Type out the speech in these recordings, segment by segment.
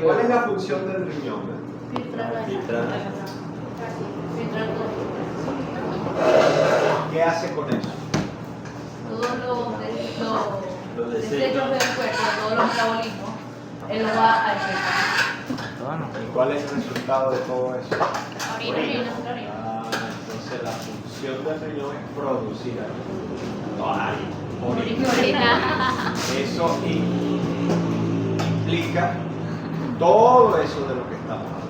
¿Cuál es la función del riñón? Filtrar. ¿Qué hace con eso? Todos los desechos del cuerpo, todos los metabolismos, él lo va a excretar. ¿Y cuál es el resultado de todo eso? Orina. Entonces la función del riñón es producir orina. Orina. Eso implica todo eso de lo que estamos hablando.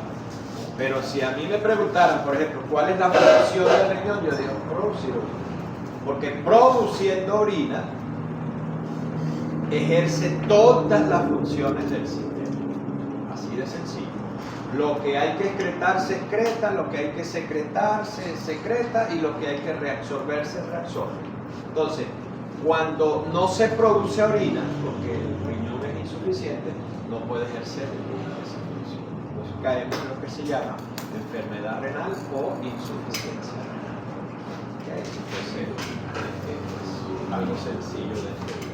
Pero si a mí me preguntaran, por ejemplo, ¿cuál es la función del riñón? Yo digo, producir orina. Porque produciendo orina ejerce todas las funciones del sistema. Así de sencillo. Lo que hay que excretar se excreta, lo que hay que secretar se secreta y lo que hay que reabsorber se reabsorbe. Entonces, cuando no se produce orina, porque el riñón es insuficiente, no puede ejercer esa función. Entonces caemos en lo que se llama enfermedad renal o insuficiencia renal. ¿Okay? Entonces, es algo sencillo de entender.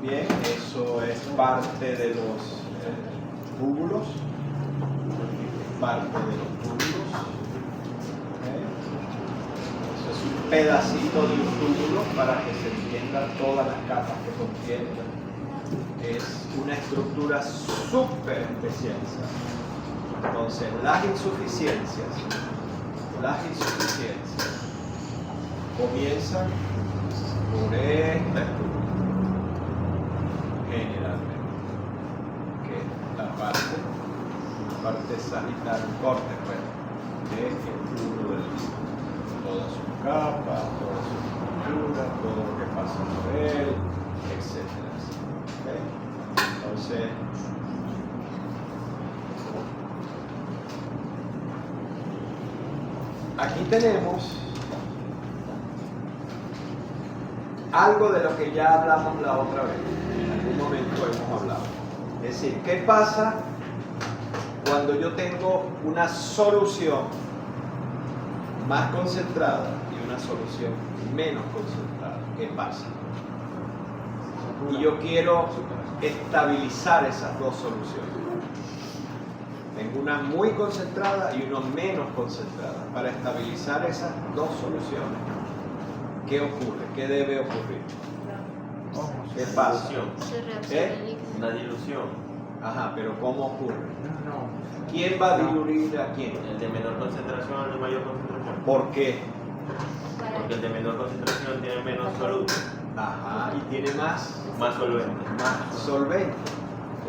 Bien, eso es parte de los túbulos. Parte de los túbulos. ¿Okay? Eso es un pedacito de un túbulo para que se entiendan todas las capas que contiene. Es una estructura súper especial. Entonces, las insuficiencias comienzan por esta estructura. Generalmente, que es la parte sagital, corte, de el túbulo del disco. Toda su capa, toda su estructura, todo lo que pasa por él, etc. ¿Okay? Entonces, aquí tenemos algo de lo que ya hablamos la otra vez. En algún momento hemos hablado. Es decir, ¿qué pasa cuando yo tengo una solución más concentrada y una solución menos concentrada? ¿Qué pasa? Y yo quiero estabilizar esas dos soluciones. Tengo una muy concentrada y una menos concentrada. Para estabilizar esas dos soluciones, ¿qué ocurre? ¿Qué debe ocurrir? ¿Qué pasa? Una dilución. Ajá, pero ¿cómo ocurre? ¿Quién va a diluir a quién? El de menor concentración al de mayor concentración. ¿Por qué? Porque el de menor concentración tiene menos soluto. Ajá, y tiene más solvente. Más solvente.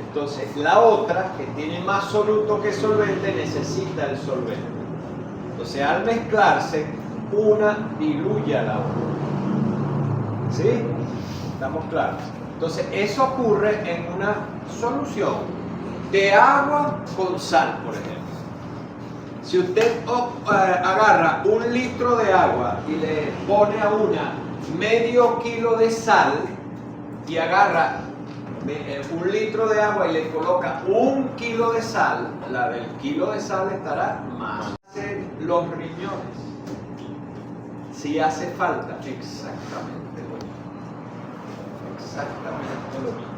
Entonces, la otra, que tiene más soluto que solvente, necesita el solvente. Entonces, al mezclarse, una diluye a la otra. ¿Sí? ¿Estamos claros? Entonces, eso ocurre en una solución de agua con sal, por ejemplo. Si usted agarra 1 litro de agua y le pone a una medio kilo de sal y agarra 1 litro de agua y le coloca 1 kilo de sal, la del kilo de sal estará más. Los riñones, si hace falta, exactamente lo mismo. Exactamente lo mismo.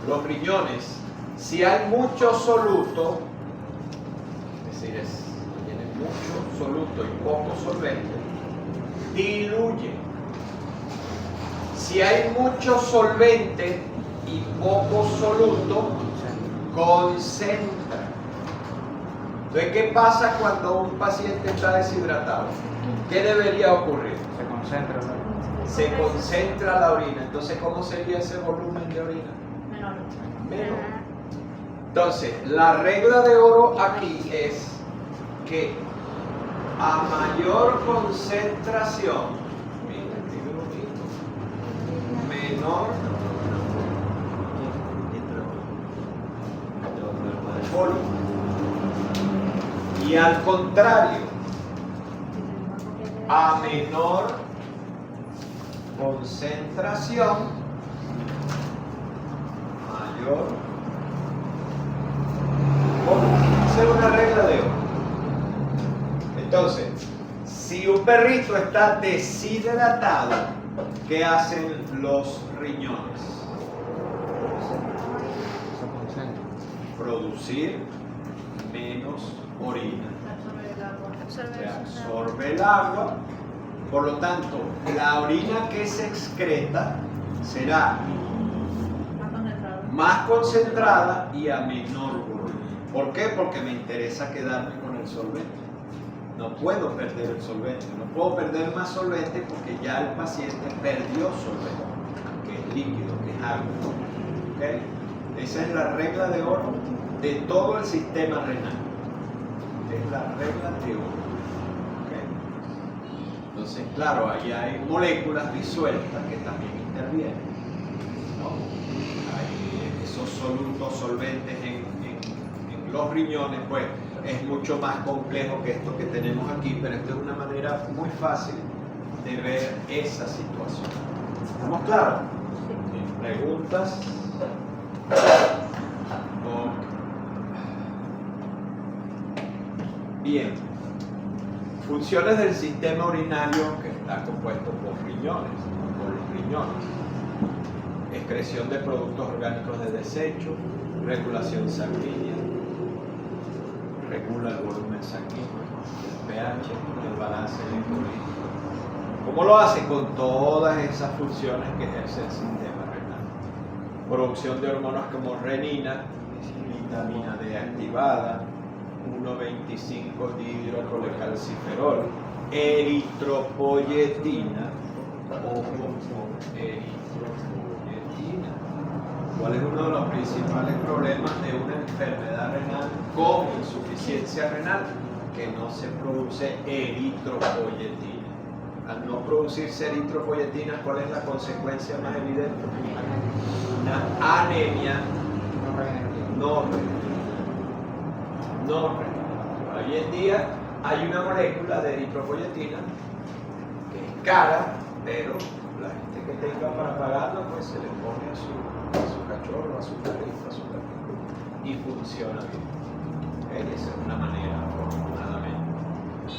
Los riñones, si hay mucho soluto, es decir, tiene mucho soluto y poco solvente, diluye. Si hay mucho solvente y poco soluto, concentra. Entonces, ¿qué pasa cuando un paciente está deshidratado? ¿Qué debería ocurrir? Se concentra la orina. Entonces, ¿cómo sería ese volumen de orina? Menor. Entonces, la regla de oro aquí es que a mayor concentración, menor volumen. Y al contrario, a menor concentración, mayor volumen. Esa es una regla de oro. Entonces, si un perrito está deshidratado, ¿qué hacen los riñones? Producir menos orina. Se absorbe el agua, por lo tanto, la orina que se excreta será más concentrada y a menor volumen. ¿Por qué? Porque me interesa quedarme con el solvente. No puedo perder el solvente, no puedo perder más solvente porque ya el paciente perdió solvente, que es líquido, que es agua. ¿Okay? Esa es la regla de oro de todo el sistema renal. Es la regla de oro. ¿Okay? Entonces, claro, ahí hay moléculas disueltas que también intervienen, ¿no? Hay esos solutos solventes en los riñones, pues es mucho más complejo que esto que tenemos aquí, pero esta es una manera muy fácil de ver esa situación. ¿Estamos claros? ¿Preguntas? Bien. Funciones del sistema urinario que está compuesto por riñones, por los riñones. Excreción de productos orgánicos de desecho, regulación sanguínea, regula el volumen sanguíneo, el pH, el balance electrolítico. ¿Cómo lo hace? Con todas esas funciones que ejerce el sistema renal. Producción de hormonas como renina, vitamina D activada, 1,25-dihidrocolecalciferol, eritropoyetina, eritropoyetina. ¿Cuál es uno de los principales problemas de una enfermedad renal con insuficiencia renal? Que no se produce eritropoyetina. Al no producirse eritropoyetina, ¿cuál es la consecuencia más evidente? Una anemia no renal. Hoy en día hay una molécula de eritropoyetina que es cara, pero la gente que tenga para pagarla, pues se le pone a su cachorro, a su perrito, a su perrito, y funciona bien. Esa es una manera, afortunadamente.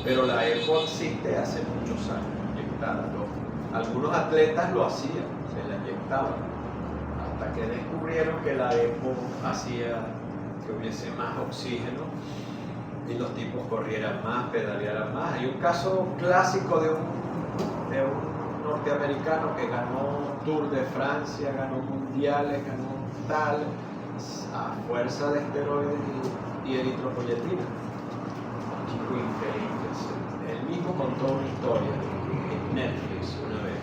Pero la EPO existe hace muchos años, inyectada. Algunos atletas lo hacían, se la inyectaban, hasta que descubrieron que la EPO hacía que hubiese más oxígeno y los tipos corrieran más, pedalearan más. Hay un caso clásico de un norteamericano que ganó Tour de Francia, ganó mundiales, ganó tal, a fuerza de esteroides y eritropoyetina. Un chico increíble. Él mismo contó una historia en Netflix una vez.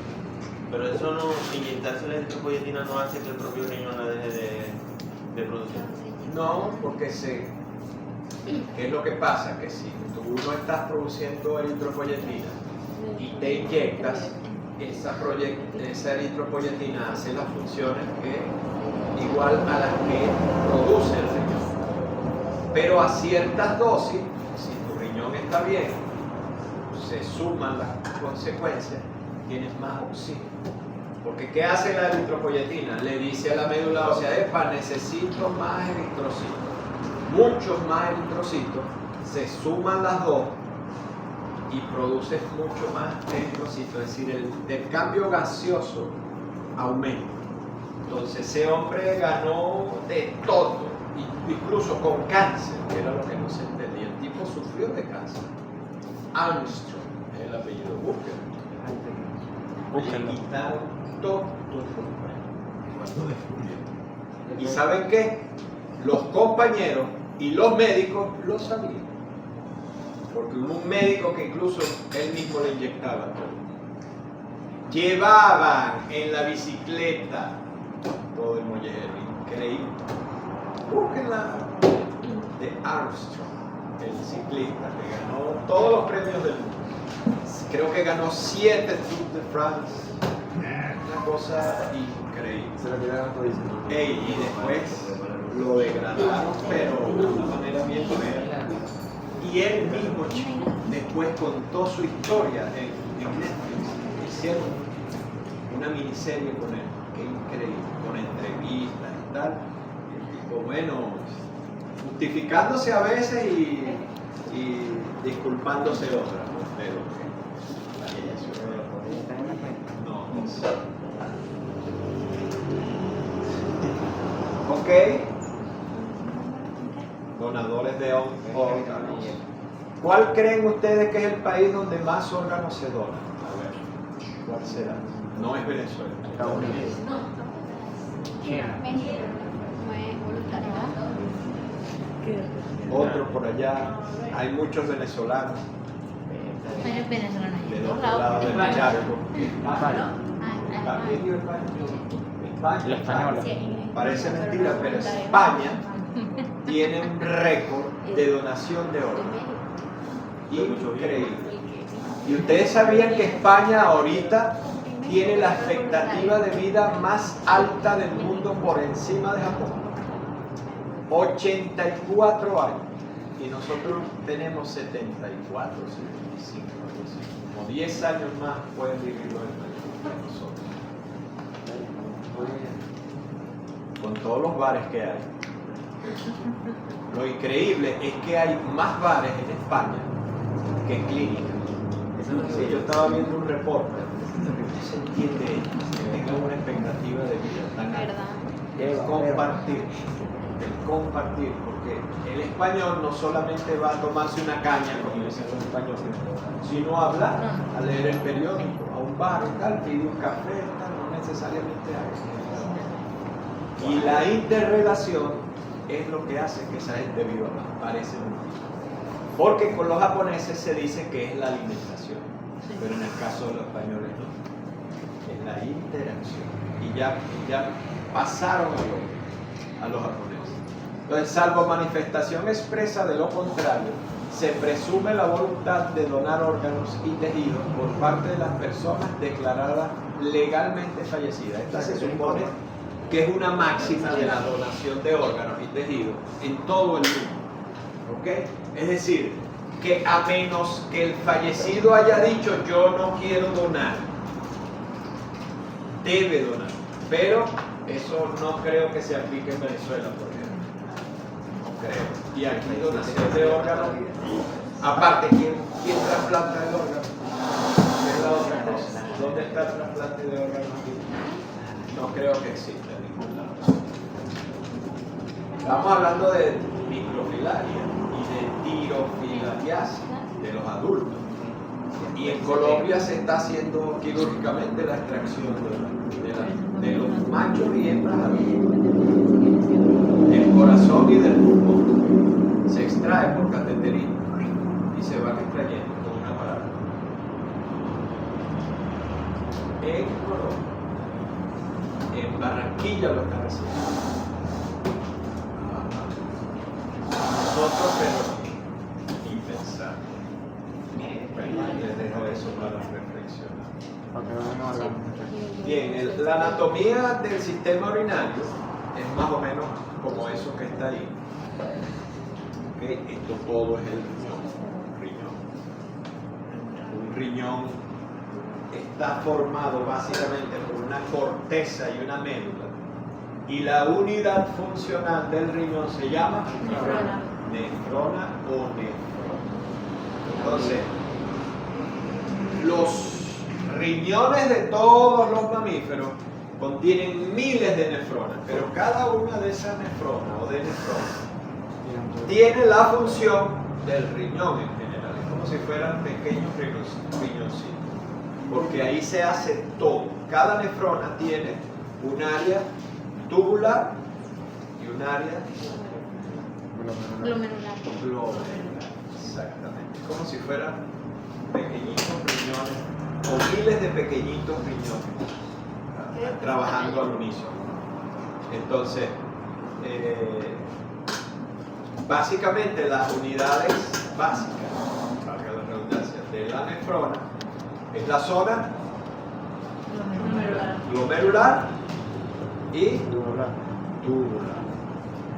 Pero eso no, inyectarse la eritropoyetina no hace que el propio riñón la deje de producir. No, porque ¿qué es lo que pasa? Que si tú no estás produciendo eritropoyetina y te inyectas, esa eritropoyetina hace las funciones igual a las que produce el riñón. Pero a ciertas dosis, si tu riñón está bien, se suman las consecuencias, tienes más oxígeno. Porque ¿qué hace la eritropoyetina? Le dice a la médula ósea, epa, necesito más eritrocitos. Muchos más eritrocitos, se suman las dos y produces mucho más eritrocitos. Es decir, el intercambio gaseoso aumenta. Entonces ese hombre ganó de todo, incluso con cáncer, que era lo que no se entendía. El tipo sufrió de cáncer. Armstrong, el apellido Booker. Le quitaron todo cuando descubrieron. ¿Y saben qué? Los compañeros y los médicos lo sabían. Porque hubo un médico que incluso él mismo le inyectaba todo. Llevaban en la bicicleta todo el mollejero, increíble. Búsquenla de Armstrong, el ciclista que ganó todos los premios del mundo. Creo que ganó 7 Tours de France. Una cosa increíble. Se lo tiraron todo diciendo. Y después lo degradaron, pero de una manera bien fea. Y él mismo, chico, después contó su historia en Netflix. Hicieron una miniserie con él, que increíble, con entrevistas y tal. Y el tipo, bueno, justificándose a veces y disculpándose otras, ¿no? Pero la No. Ok. Donadores de órganos. ¿Cuál creen ustedes que es el país donde más órganos se donan? A ver, ¿cuál será? No es Venezuela. Estados Unidos. Otro por allá. Hay muchos venezolanos Pero venezolano hay en del todos otro lado lados. del charco. España. La española. Parece mentira, pero España tiene un récord de donación de órganos. Increíble. ¿Y ustedes sabían que España ahorita tiene la expectativa de vida más alta del mundo por encima de Japón? 84 años. Y nosotros tenemos 74, 75, algo así. Como 10 años más pueden vivir los españoles que nosotros. Con todos los bares que hay. Lo increíble es que hay más bares en España que clínicas. Sí, yo estaba viendo un reporte. No se entiende que tengan una expectativa de vida tan alta. El compartir, porque el español no solamente va a tomarse una caña, como dicen los españoles, sino a hablar, a leer el periódico, a un bar, tal, pedir un café, tal, no necesariamente a eso. Y la interrelación es lo que hace que esa gente viva más, parece mucho. Porque con los japoneses se dice que es la alimentación, pero en el caso de los españoles no, es la interacción. Y ya pasaron a los japoneses. Entonces, salvo manifestación expresa de lo contrario, se presume la voluntad de donar órganos y tejidos por parte de las personas declaradas legalmente fallecidas. Esta se supone que es una máxima de la donación de órganos y tejidos en todo el mundo. ¿Ok? Es decir, que a menos que el fallecido haya dicho yo no quiero donar, debe donar. Pero eso no creo que se aplique en Venezuela, por ejemplo. No creo. Y aquí donación de órganos. Aparte, ¿quién trasplanta el órgano? Es la otra cosa. ¿Dónde está el trasplante de órganos aquí? No creo que exista en ningún lado. Estamos hablando de microfilaria y de tirofilariasis de los adultos. Y en Colombia se está haciendo quirúrgicamente la extracción de los machos y hembras adultos. Del corazón y del pulmón. Se extrae por cateterismo y se van extrayendo con un aparato. En Colombia. En Barranquilla lo están haciendo. Nosotros, pero ni pensar. Les dejo eso para reflexionar. Bien, la anatomía del sistema urinario es más o menos como eso que está ahí. ¿Okay? Esto todo es el riñón. Un riñón está formado básicamente por una corteza y una médula. Y la unidad funcional del riñón se llama nefrona o nefrón. Entonces, los riñones de todos los mamíferos contienen miles de nefronas, pero cada una de esas nefronas o de nefronas tiene la función del riñón en general. Es como si fueran pequeños riñoncitos, porque ahí se hace todo. Cada nefrona tiene un área tubular y un área Glomerular. Exactamente. Como si fueran pequeñitos riñones o miles de pequeñitos riñones trabajando al unísono. Entonces, básicamente las unidades básicas, valga la redundancia, de la nefrona es la zona glomerular y tubular.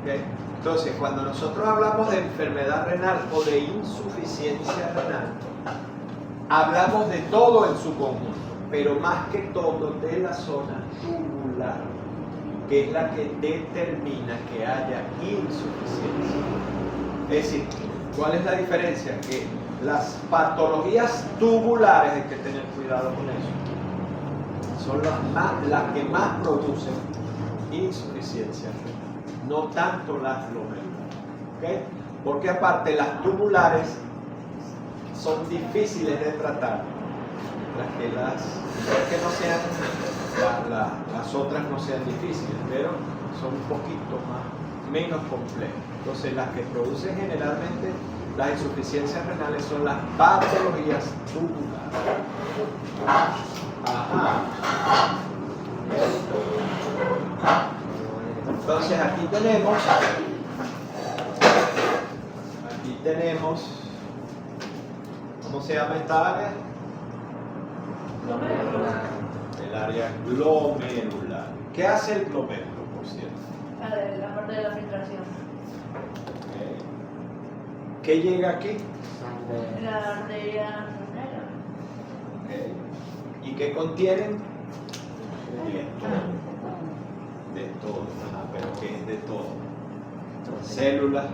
¿Okay? Entonces, cuando nosotros hablamos de enfermedad renal o de insuficiencia renal, hablamos de todo en su conjunto, pero más que todo de la zona tubular, que es la que determina que haya insuficiencia. Es decir, ¿cuál es la diferencia? Que las patologías tubulares, hay que tener cuidado con eso, son las que más producen insuficiencia renal, no tanto las glomérulas. ¿Okay? Porque aparte las tubulares son difíciles de tratar, mientras que no sean, las otras no sean difíciles, pero son un poquito menos complejas. Entonces las que producen generalmente las insuficiencias renales son las patologías tubulares. Ajá. Entonces aquí tenemos, ¿cómo se llama esta área? El área glomerular. ¿Qué hace el glomérulo, por cierto? La parte de la filtración. Okay. ¿Qué llega aquí? La arteria renal. Okay. ¿Y qué contienen? De todo. Ajá, pero ¿qué es de todo? Células.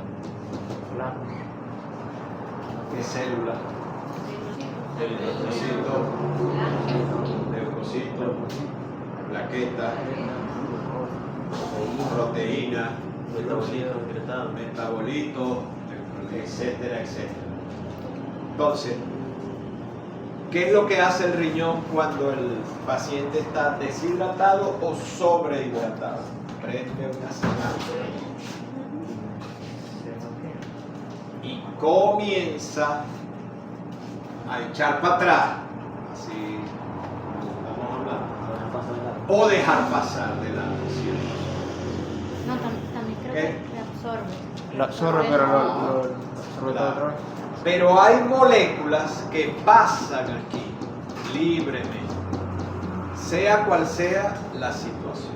¿Qué célula? Leucocito, plaqueta, proteína, metabolito, etcétera, etcétera. Entonces, ¿qué es lo que hace el riñón cuando el paciente está deshidratado o sobrehidratado? Prende una señal y comienza a echar para atrás, así vamos a hablar, o dejar pasar de la presión. No, también creo ¿Qué? que absorbe. Lo absorbe, pero lo absorbe todo otra vez. Pero hay moléculas que pasan aquí libremente, sea cual sea la situación.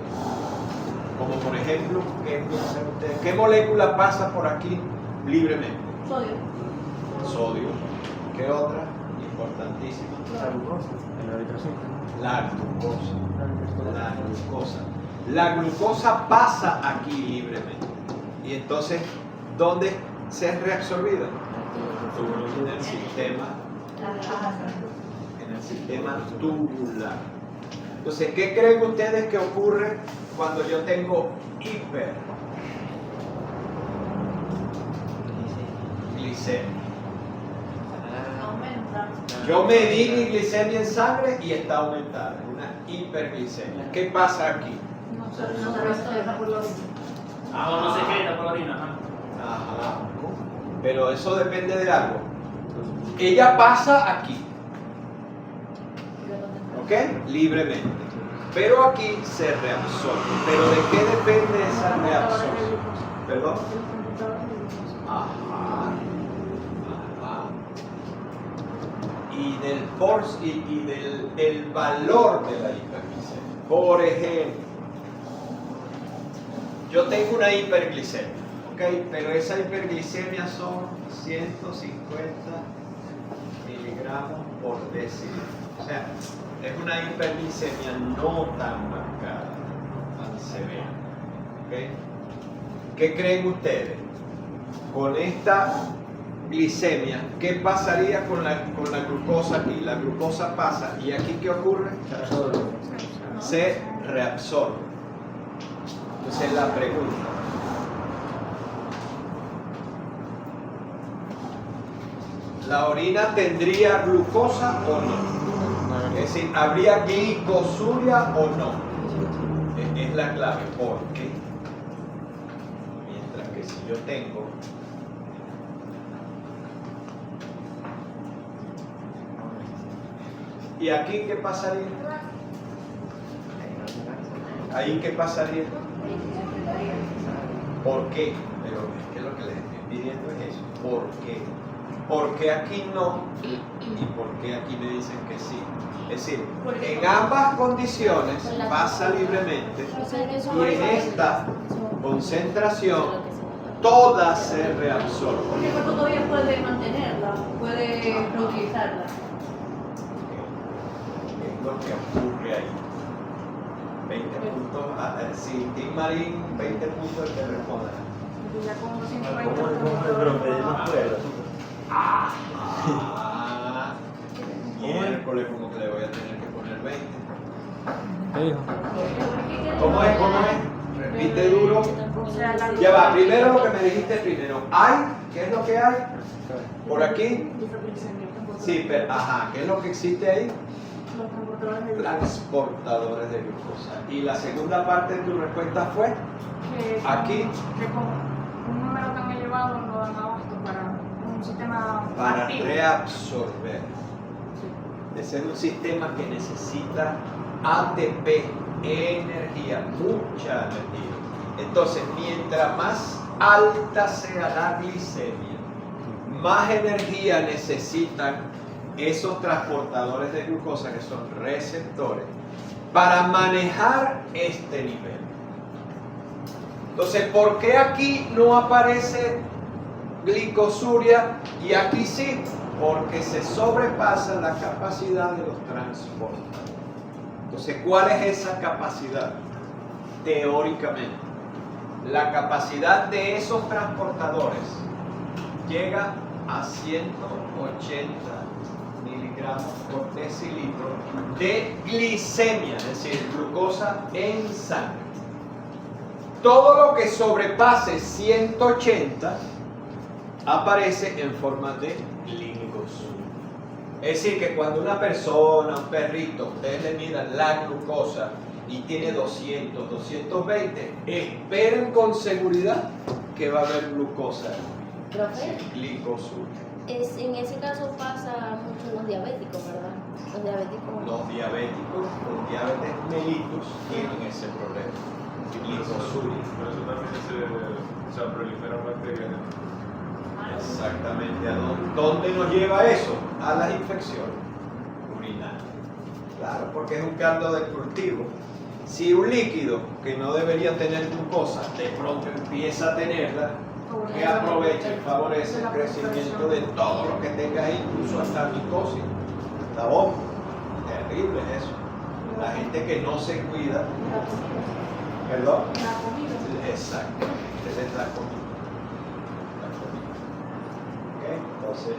Como por ejemplo, ¿qué piensan ustedes? ¿Qué molécula pasa por aquí libremente? Sodio. Sodio. ¿Qué otra? Importantísima. La glucosa, el eritrocito. La glucosa. La glucosa pasa aquí libremente. Y entonces, ¿dónde se es reabsorbida? En el sistema tubular. Entonces, ¿qué creen ustedes que ocurre cuando yo tengo hiperglicemia? Aumenta. Yo medí mi glicemia en sangre y está aumentada, una hiperglicemia. ¿Qué pasa aquí? No se deja por la orina. No se queda por la orina. Ajá. Pero eso depende de algo. Ella pasa aquí, ¿ok? Libremente. Pero aquí se reabsorbe. ¿Pero de qué depende esa reabsorción? ¿Perdón? Ajá. Y del valor de la hiperglicemia. Por ejemplo, yo tengo una hiperglicemia, ¿ok? Pero esa hiperglicemia son 150 miligramos por decilitro. O sea, es una hiperglicemia no tan marcada, tan severa, ¿ok? ¿Qué creen ustedes? Con esta glicemia, ¿qué pasaría con la glucosa aquí? La glucosa pasa y aquí ¿qué ocurre? Se reabsorbe. Entonces la pregunta, ¿la orina tendría glucosa o no? Es decir, ¿habría glicosuria o no? Es la clave. ¿Por qué? Mientras que si yo tengo ¿y aquí qué pasaría? ¿Ahí qué pasaría? ¿Por qué? Pero es que lo que les estoy pidiendo es eso. ¿Por qué? ¿Por qué aquí no? ¿Y por qué aquí me dicen que sí? Es decir, en ambas condiciones pasa libremente y en esta concentración toda se reabsorbe. Porque el cuerpo todavía puede mantenerla, puede reutilizarla. Es lo que ocurre ahí. 20 puntos, si Tim Marín, 20 puntos te responderá. Ya con ¿Cómo el profe de más cuerda? Miércoles, como que le voy a tener que poner 20. ¿Qué dijo? ¿Cómo es? ¿Cómo es? Repite duro. O sea, la Ya va, primero lo que me dijiste primero. ¿Hay? ¿Qué es lo que hay? Por aquí. Sí, pero, ajá, ¿qué es lo que existe ahí? Los transportadores de Transportadores de glucosa. Y la segunda parte de tu respuesta fue, aquí. Que con un número tan elevado no dan abasto para un sistema Para activo. reabsorber. Ese es un sistema que necesita ATP, energía, mucha energía. Entonces, mientras más alta sea la glicemia, más energía necesitan esos transportadores de glucosa, que son receptores, para manejar este nivel. Entonces, ¿por qué aquí no aparece glicosuria y aquí sí? Porque se sobrepasa la capacidad de los transportadores. Entonces, ¿cuál es esa capacidad? Teóricamente, la capacidad de esos transportadores llega a 180 miligramos por decilitro de glicemia, es decir, glucosa en sangre. Todo lo que sobrepase 180 aparece en forma de glicosura. Es decir, que cuando una persona, un perrito, ustedes le miran la glucosa y tiene 200, 220, esperen con seguridad que va a haber glucosa, Profe, glicosura. en ese caso pasa mucho en los diabéticos, ¿verdad? Los diabéticos. Los diabéticos con diabetes mellitus tienen ese problema, glicosura. Por eso también se proliferan bacterias. Exactamente. ¿A dónde nos lleva eso? A las infecciones urinarias. Claro, porque es un caldo de cultivo. Si un líquido que no debería tener glucosa de pronto empieza a tenerla, que aprovecha y favorece el crecimiento de todo lo que tenga ahí, incluso hasta micosis, hasta vómito. Terrible es eso. La gente que no se cuida. ¿Perdón? La comida. Exacto. Esa es la comida. Entonces,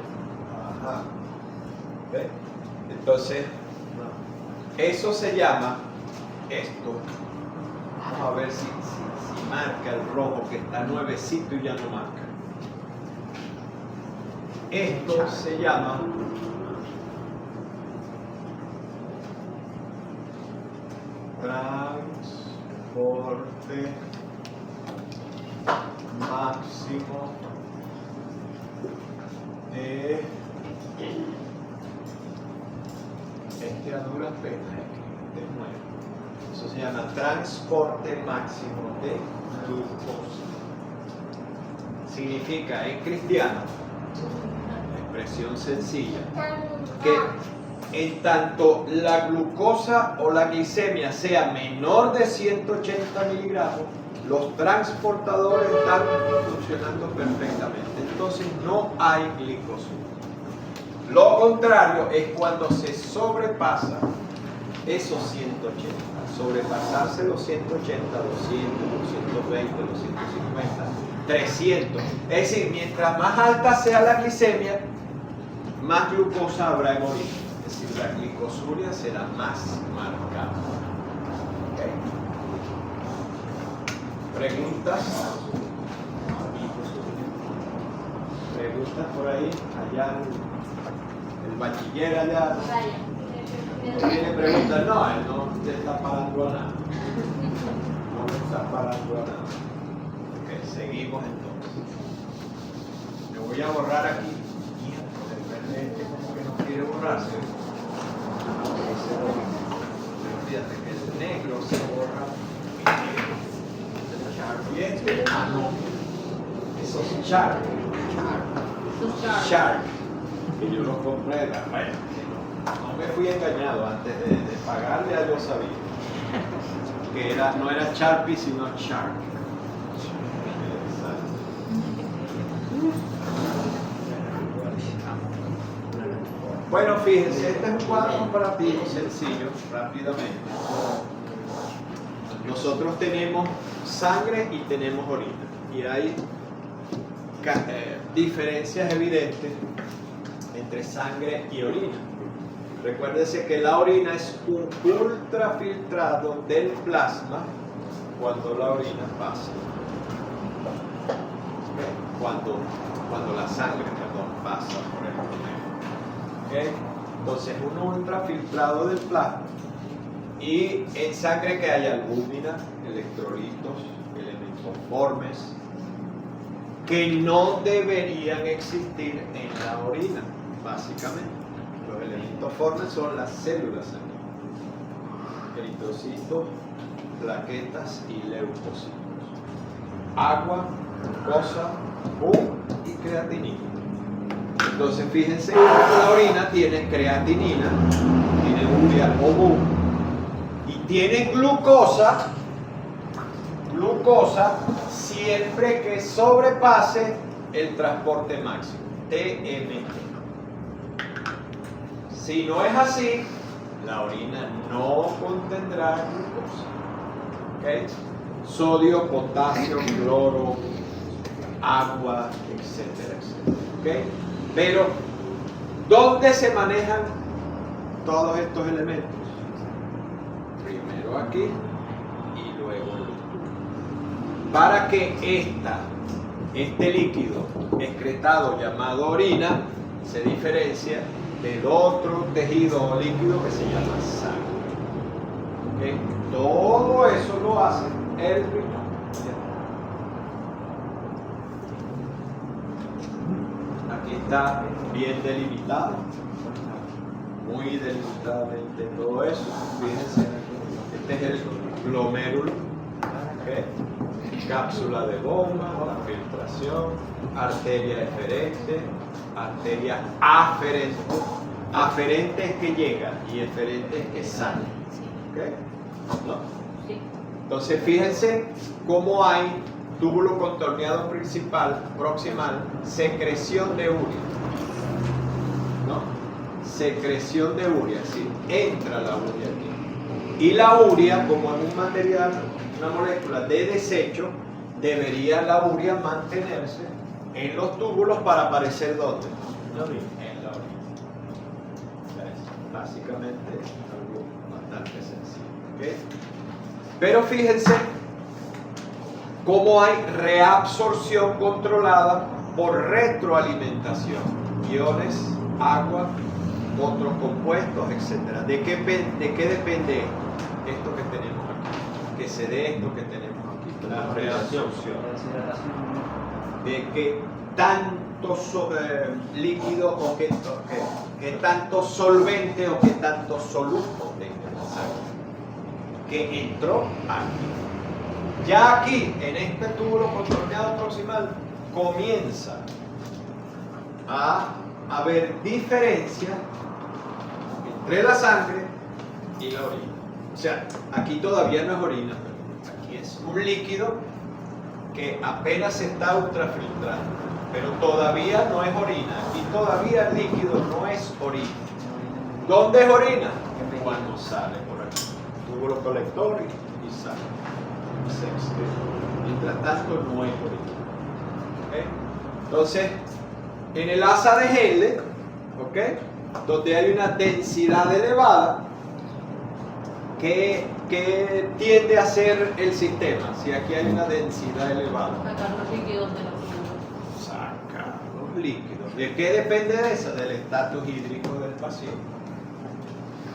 ajá. ¿Ve? Entonces, eso se llama esto. Vamos a ver si marca el rojo, que está nuevecito y ya no marca. Esto se llama transporte máximo de a duras penas, de nuevo. Eso se llama transporte máximo de glucosa. Significa en cristiano, expresión sencilla, que en tanto la glucosa o la glicemia sea menor de 180 miligramos, los transportadores están funcionando perfectamente. Entonces no hay glicosura. Lo contrario es cuando se sobrepasa esos 180. Sobrepasarse los 180, 200, 220, 250, 300. Es decir, mientras más alta sea la glicemia, más glucosa habrá en origen. Es decir, la glicosuria será más marcada. ¿Okay? ¿Preguntas? ¿Preguntas por ahí? Allá el bachiller allá. ¿No tiene preguntas? No, él no te está parando a nada. No me está parando a nada. Ok, seguimos entonces. Me voy a borrar aquí. El verde este como que no quiere borrarse. Pero fíjate que el negro se borra. Y este, no. Eso es Shark. Shark. Que yo lo compré, bueno, no me fui engañado antes de pagarle, ya yo sabía que no era Sharpie sino Shark. Bueno, fíjense, este es un cuadro comparativo sencillo, rápidamente. Nosotros tenemos sangre y tenemos orina, y hay diferencias evidentes entre sangre y orina. Recuérdese que la orina es un ultrafiltrado del plasma cuando la orina pasa. Cuando la sangre, pasa por el pulmón. Entonces, un ultrafiltrado del plasma. Y en sangre que haya albúmina, electrolitos, elementos formes, que no deberían existir en la orina, básicamente. Los elementos formes son las células sanguíneas, eritrocitos, plaquetas y leucocitos. Agua, glucosa, y creatinina. Entonces fíjense que la orina tiene creatinina, tiene urea o BU, y tiene glucosa siempre que sobrepase el transporte máximo, TMT. Si no es así, la orina no contendrá glucosa. ¿Okay? Sodio, potasio, cloro, agua, etcétera, etcétera. ¿Okay? Pero, ¿dónde se manejan todos estos elementos? Primero aquí y luego en los tubos. Para que este líquido excretado llamado orina se diferencia del otro tejido o líquido que se llama sangre. ¿Okay? Todo eso lo hace el riñón. Aquí está bien delimitado, muy delimitadamente todo eso. Fíjense, este es el glomérulo, cápsula de bomba, la filtración, arteria eferente, arteria aferente. Aferente es que llega y eferente es que sale. ¿No? Entonces fíjense cómo hay túbulo contorneado proximal, secreción de urea. ¿No? Secreción de urea, sí, entra la urea aquí. Y la urea, como es un material, una molécula de desecho, debería la urea mantenerse en los túbulos para aparecer ¿dónde? En la orina. Básicamente algo bastante sencillo. ¿Okay? Pero fíjense cómo hay reabsorción controlada por retroalimentación, iones, agua, otros compuestos, etc. ¿De qué depende esto que tenemos aquí? Que se dé esto que tenemos aquí, la reabsorción. De qué tanto líquido o qué tanto solvente o qué tanto soluto tenga la sangre que entró aquí. Ya aquí, en este túbulo contorneado proximal, comienza a haber diferencia entre la sangre y la orina. O sea, aquí todavía no es orina, pero aquí es un líquido que apenas se está ultrafiltrando, pero todavía no es orina. Aquí todavía el líquido no es orina. ¿Dónde es orina? Cuando sale por aquí. Túbulo colector y sale. Mientras tanto no es orina. ¿Okay? Entonces, en el asa de Helle, ¿okay? Donde hay una densidad elevada, ¿qué tiende a ser el sistema? Si aquí hay una densidad elevada. Sacar los líquidos de los túbulos. Sacar los líquidos. ¿De qué depende de eso? Del estatus hídrico del paciente.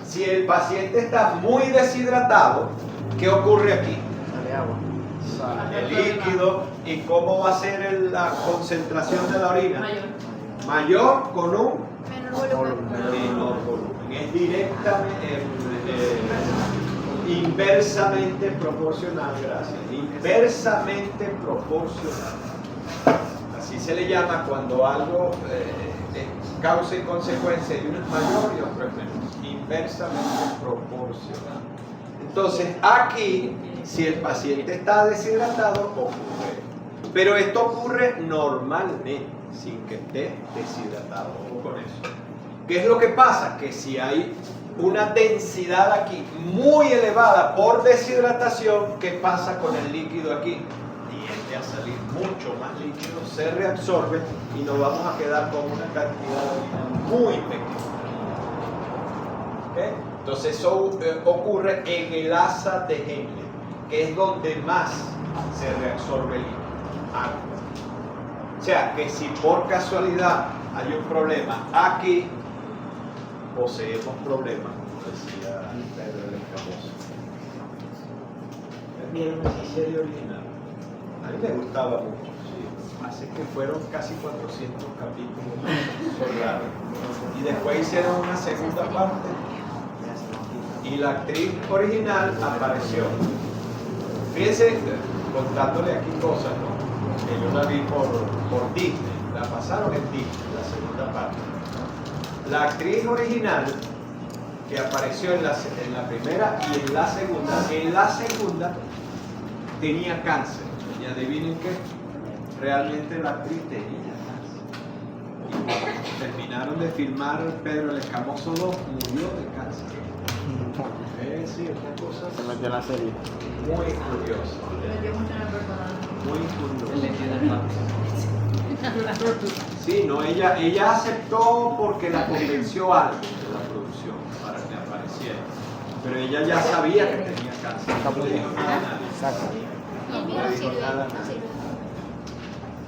Si el paciente está muy deshidratado, ¿qué ocurre aquí? Sale agua. Sale el líquido. ¿Y cómo va a ser la concentración de la orina? Mayor con un Menor volumen. menor volumen. Es directamente, inversamente proporcional, gracias. Inversamente proporcional. Así se le llama cuando algo causa y consecuencia y uno es mayor y otro es menor. Inversamente proporcional. Entonces, aquí, si el paciente está deshidratado, ocurre. Pero esto ocurre normalmente, sin que esté deshidratado. Ojo con eso. ¿Qué es lo que pasa? Que si hay una densidad aquí muy elevada por deshidratación, ¿qué pasa con el líquido aquí? Tiende tiende a salir mucho más líquido, se reabsorbe y nos vamos a quedar con una cantidad de orina muy pequeña. ¿Okay? Entonces eso ocurre en el asa de Henle, que es donde más se reabsorbe el agua. O sea, que si por casualidad hay un problema aquí, poseemos problemas, como decía Pedro el Escamoso. ¿Vieron esa serie original? A mí me gustaba mucho, sí. Así que fueron casi 400 capítulos soldados. Y después hicieron una segunda parte. Y la actriz original apareció. Fíjense, contándole aquí cosas, ¿no? Que yo la vi por Disney, la pasaron en Disney, la segunda parte. La actriz original que apareció en la primera y en la segunda tenía cáncer. Y adivinen qué, realmente la actriz tenía cáncer. Y cuando terminaron de filmar Pedro el Escamoso 2, murió de cáncer. Sí, es una cosa Se metió en la serie. muy curiosa. Me metió mucho en el personaje. Muy curiosa. Sí, no, ella aceptó porque la convenció algo de la producción para que apareciera. Pero ella ya sabía que tenía cáncer. No le dijo nada a nadie. Exacto. Y el mío No no le dijo sirve. nada a No nadie. sirve.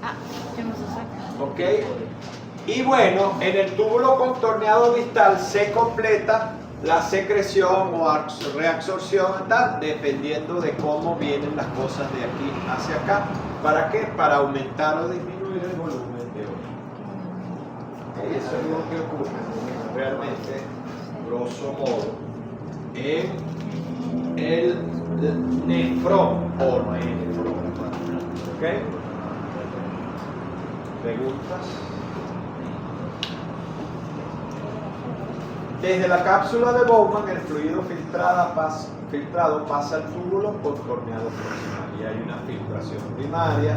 Ah, yo no se saca. ¿Ok? Y bueno, en el túbulo contorneado distal se completa la secreción o reabsorción tal, dependiendo de cómo vienen las cosas de aquí hacia acá. ¿Para qué? Para aumentar o disminuir el volumen de orina. Eso es lo que ocurre realmente, grosso modo, en el nefrón o nefrón. ¿Ok? ¿Preguntas? Desde la cápsula de Bowman, el fluido filtrado pasa al túbulo contorneado proximal y hay una filtración primaria.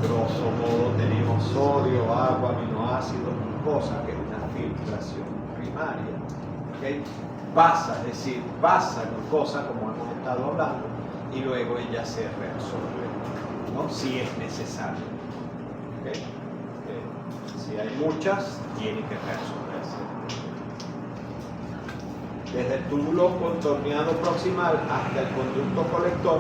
Grosso modo tenemos sodio, agua, aminoácidos, glucosa, que es una filtración primaria. ¿Okay? Pasa, es decir, pasa glucosa, como hemos estado hablando, y luego ella se reabsorbe, ¿no? Si es necesario. ¿Okay? Si hay muchas, tiene que reabsorberse. Desde el túbulo contorneado proximal hasta el conducto colector,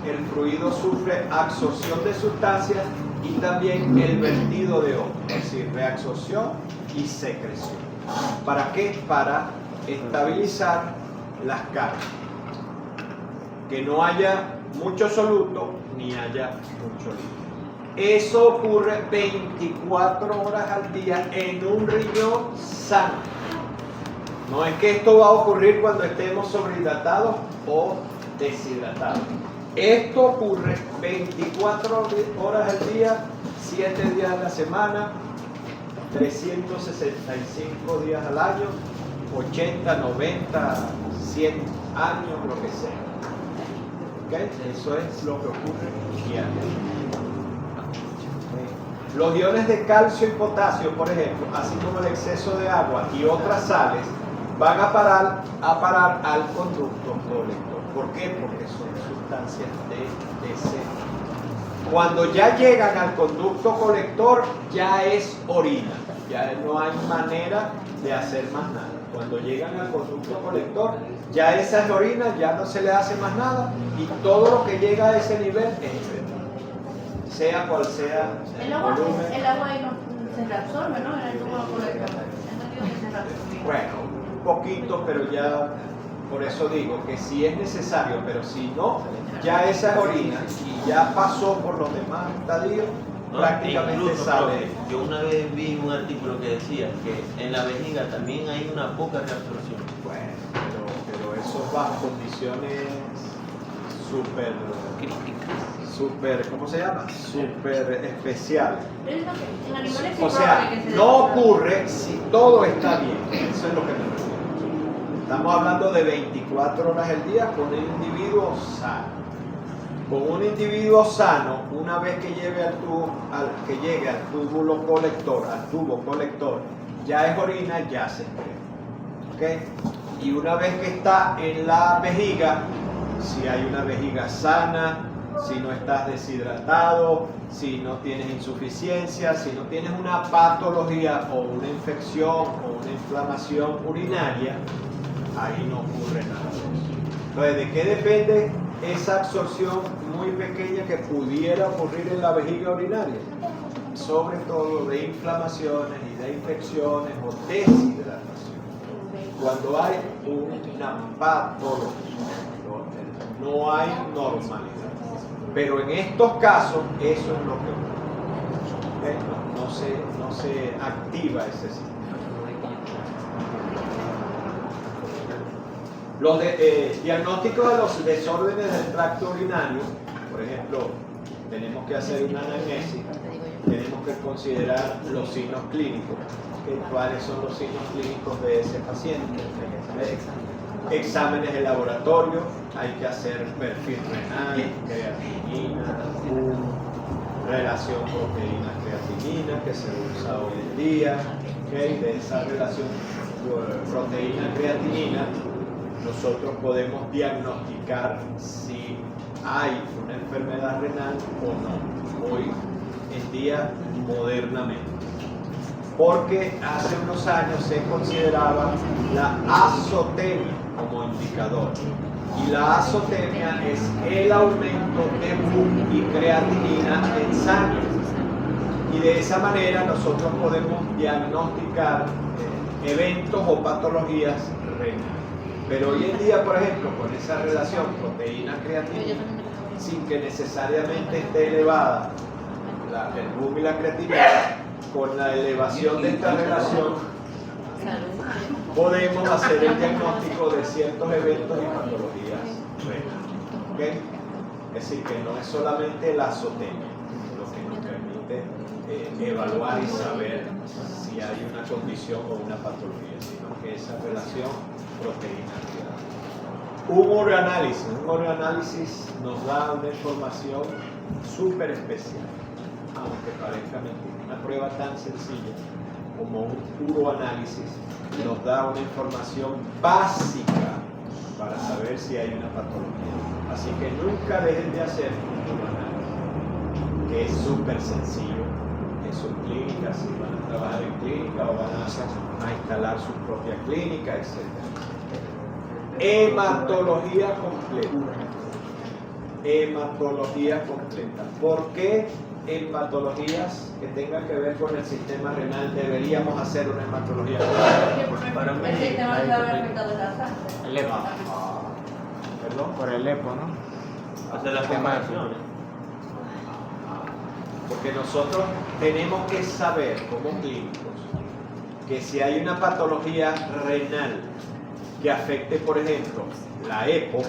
el fluido sufre absorción de sustancias y también el vertido de otras, es decir, reabsorción y secreción. ¿Para qué? Para estabilizar las cargas. Que no haya mucho soluto ni haya mucho líquido. Eso ocurre 24 horas al día en un riñón sano. No es que esto va a ocurrir cuando estemos sobrehidratados o deshidratados. Esto ocurre 24 horas al día, 7 días a la semana, 365 días al año, 80, 90, 100 años, lo que sea. ¿Okay? Eso es lo que ocurre diariamente. Los iones de calcio y potasio, por ejemplo, así como el exceso de agua y otras sales, van a parar al conducto colector. ¿Por qué? Porque son sustancias de deseo. Cuando ya llegan al conducto colector, ya es orina. Ya no hay manera de hacer más nada. Cuando llegan al conducto colector, ya esa es orina, ya no se le hace más nada y todo lo que llega a ese nivel es excreta. Sea cual sea El agua volumen. ahí no se reabsorbe, ¿no? En el túbulo colector. Entendido que se reabsorbe. Bueno, un poquito, pero ya por eso digo que si es necesario, pero si no, ya esa es orina y ya pasó por los demás estadios, ¿no? prácticamente Incluso, sale. profe, yo una vez vi un artículo que decía que en la vejiga también hay una poca reabsorción. Bueno, pero eso bajo condiciones súper, ¿cómo se llama? Súper especiales. Pero es lo que en animales O es sea, probable que se no reabsorba. ocurre si todo está bien. Eso es lo que me refiero. Estamos hablando de 24 horas al día con un individuo sano. Con un individuo sano, una vez que llegue al túbulo colector, al tubo colector, ya es orina, ya se excreta. ¿Okay? Y una vez que está en la vejiga, si hay una vejiga sana, si no estás deshidratado, si no tienes insuficiencia, si no tienes una patología o una infección o una inflamación urinaria, ahí no ocurre nada de eso. Entonces, ¿de qué depende esa absorción muy pequeña que pudiera ocurrir en la vejiga urinaria? Sobre todo de inflamaciones y de infecciones o deshidratación. Cuando hay una patología, no hay normalidad. Pero en estos casos, eso es lo que ocurre. No se activa ese sistema. Los diagnósticos de los desórdenes del tracto urinario, por ejemplo, tenemos que hacer una anamnesis, tenemos que considerar los signos clínicos. ¿Cuáles son los signos clínicos de ese paciente? Exámenes de laboratorio, hay que hacer perfil renal, creatinina, relación proteína-creatinina que se usa hoy en día. De esa relación proteína-creatinina nosotros podemos diagnosticar si hay una enfermedad renal o no, hoy en día modernamente. Porque hace unos años se consideraba la azotemia como indicador. Y la azotemia es el aumento de BUN y creatinina en sangre. Y de esa manera nosotros podemos diagnosticar eventos o patologías renales. Pero hoy en día, por ejemplo, con esa relación proteína-creatinina, sin que necesariamente esté elevada el BUN y la creatinina, con la elevación de esta relación, podemos hacer el diagnóstico de ciertos eventos y patologías renales. ¿Okay? Es decir, que no es solamente la azotemia lo que nos permite evaluar y saber si hay una condición o una patología, sino que esa relación proteína-creatinina. Un ureanálisis nos da una información súper especial, aunque parezca mentira. Una prueba tan sencilla como un uroanálisis nos da una información básica para saber si hay una patología. Así que nunca dejen de hacer un uroanálisis, que es súper sencillo en sus clínicas, si van a trabajar en clínica o van a instalar su propia clínica, etc. Hematología completa. Hematología completa. ¿Por qué en patologías que tengan que ver con el sistema renal deberíamos hacer una hematología completa? El sistema renal afectado de la sangre. El EPO. ¿Perdón? Por el EPO, ¿no? Hacer las comparaciones. Porque nosotros tenemos que saber como clínicos que si hay una patología renal que afecte, por ejemplo, la EPO,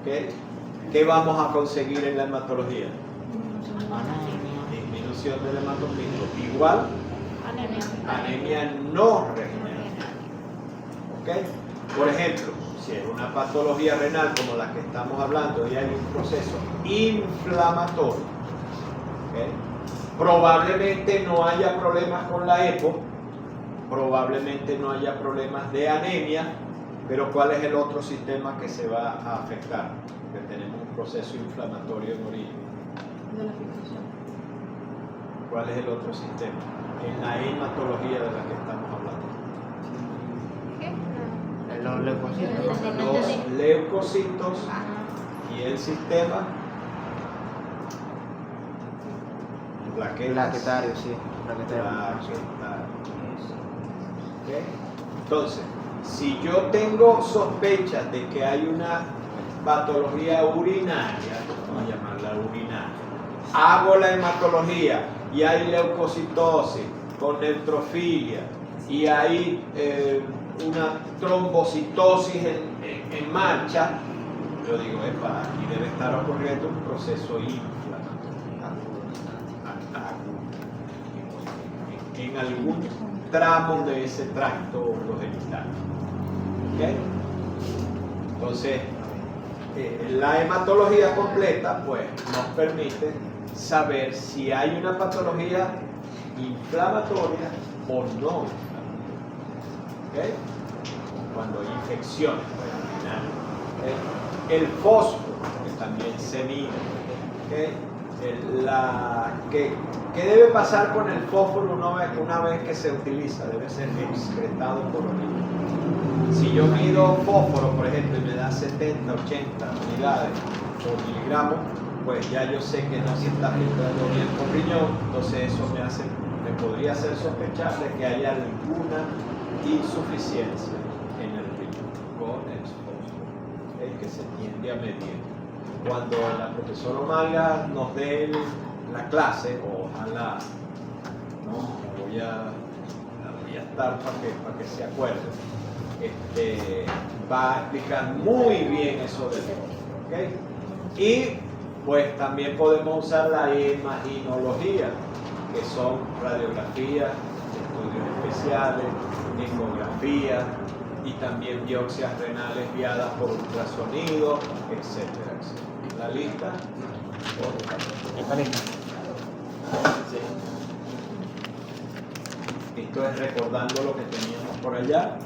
¿okay? ¿Qué vamos a conseguir en la hematología? Disminución del hematocrito. Igual, anemia no renal. ¿Okay? Por ejemplo, si es una patología renal como la que estamos hablando y hay un proceso inflamatorio, ¿okay? Probablemente no haya problemas con la EPO, probablemente no haya problemas de anemia, pero ¿cuál es el otro sistema que se va a afectar? Que tenemos un proceso inflamatorio en origen. ¿Cuál es el otro sistema? En la hematología de la que estamos hablando. Los leucocitos. Los leucocitos y el sistema Plaquetario, sí. Plaquetario. ¿Okay? Entonces, si yo tengo sospechas de que hay una patología urinaria, vamos a llamarla urinaria, hago la hematología y hay leucocitosis con neutrofilia y hay una trombocitosis en marcha, yo digo, epa, aquí debe estar ocurriendo un proceso inflamatorio en algún tramo de ese tracto urogenital. ¿Okay? Entonces, la hematología completa pues nos permite saber si hay una patología inflamatoria o no inflamatoria. ¿Okay? Cuando hay infecciones, ¿okay? El fósforo, también se mide. ¿Okay? ¿Qué debe pasar con el fósforo una vez que se utiliza? Debe ser excretado por orina. Si yo mido fósforo, por ejemplo, y me da 70, 80 unidades por miligramo, pues ya yo sé que no se está filtrando bien por riñón, entonces eso me podría hacer sospechar de que haya alguna insuficiencia en el riñón con el fósforo, que se tiende a medir. Cuando la profesora Omaga nos dé la clase, ojalá, ¿no? La voy a estar para que se acuerden, va a explicar muy bien eso del fósforo, ¿okay? Y pues también podemos usar la imaginología, que son radiografías, estudios especiales, ecografías y también biopsias renales guiadas por ultrasonido, etcétera, etcétera. La lista. Está lista. Sí. Esto es recordando lo que teníamos por allá.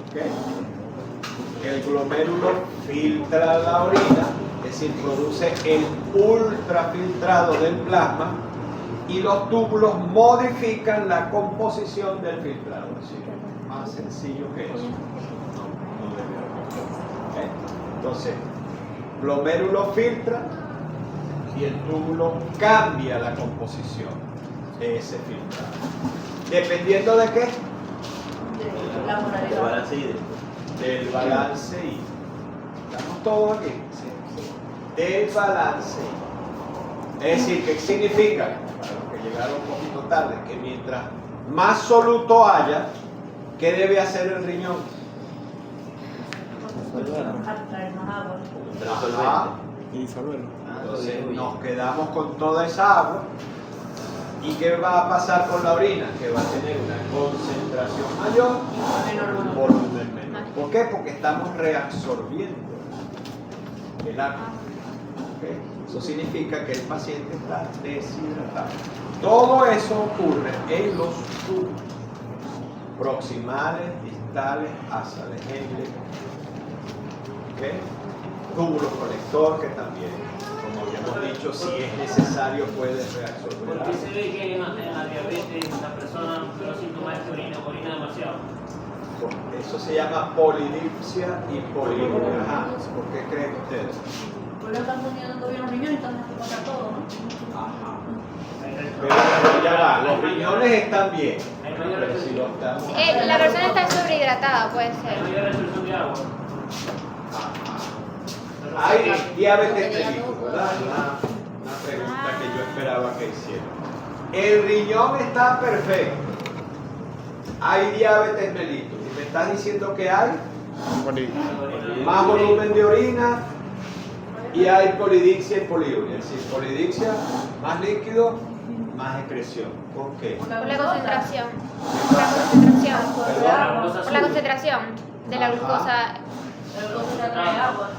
¿Okay? El glomérulo filtra la orina, es decir, produce el ultrafiltrado del plasma, y los túbulos modifican la composición del filtrado. Así que más sencillo que eso. No debe haber. ¿Okay? Entonces, glomérulo filtra y el túbulo cambia la composición de ese filtrado. ¿Dependiendo de qué? De la moralidad. El balance hídrico. Del balance hídrico. ¿Estamos todos aquí? Del balance hídrico. Es decir, ¿qué significa? Para los que llegaron un poquito tarde, que mientras más soluto haya, ¿qué debe hacer el riñón? Atraer más agua. Ajá. Y disolverlo. Entonces nos quedamos con toda esa agua. ¿Y qué va a pasar con la orina? Que va a tener una concentración mayor y un volumen menor. ¿Por qué? Porque estamos reabsorbiendo el agua. ¿Okay? Eso significa que el paciente está deshidratado. Todo eso ocurre en los túbulos proximales, distales, asales, ¿okay? Túbulo colector, que también, como habíamos dicho, si es necesario puede reabsorber. Porque se ve que en la diabetes la persona los síntomas es que orina demasiado. Eso se llama polidipsia y poliuria. Ajá. ¿Por qué creen ustedes? Pues lo están poniendo bien los riñones, entonces hay que poner todo, ¿no? Ajá. Pero ya va, los riñones están bien. Pero si los estamos... La persona está sobrehidratada, puede Hay ser. mayor restricción de agua. Hay diabetes mellitus, ¿verdad? Una pregunta que yo esperaba que hicieran. El riñón está perfecto. Hay diabetes mellitus. ¿Y me estás diciendo que hay? Más volumen de orina y hay polidipsia y poliuria. Es decir, polidipsia, más líquido, más excreción. ¿Por qué? Por la concentración. Por la concentración. Perdón. Por la concentración de la glucosa. El glucosa se atrae agua.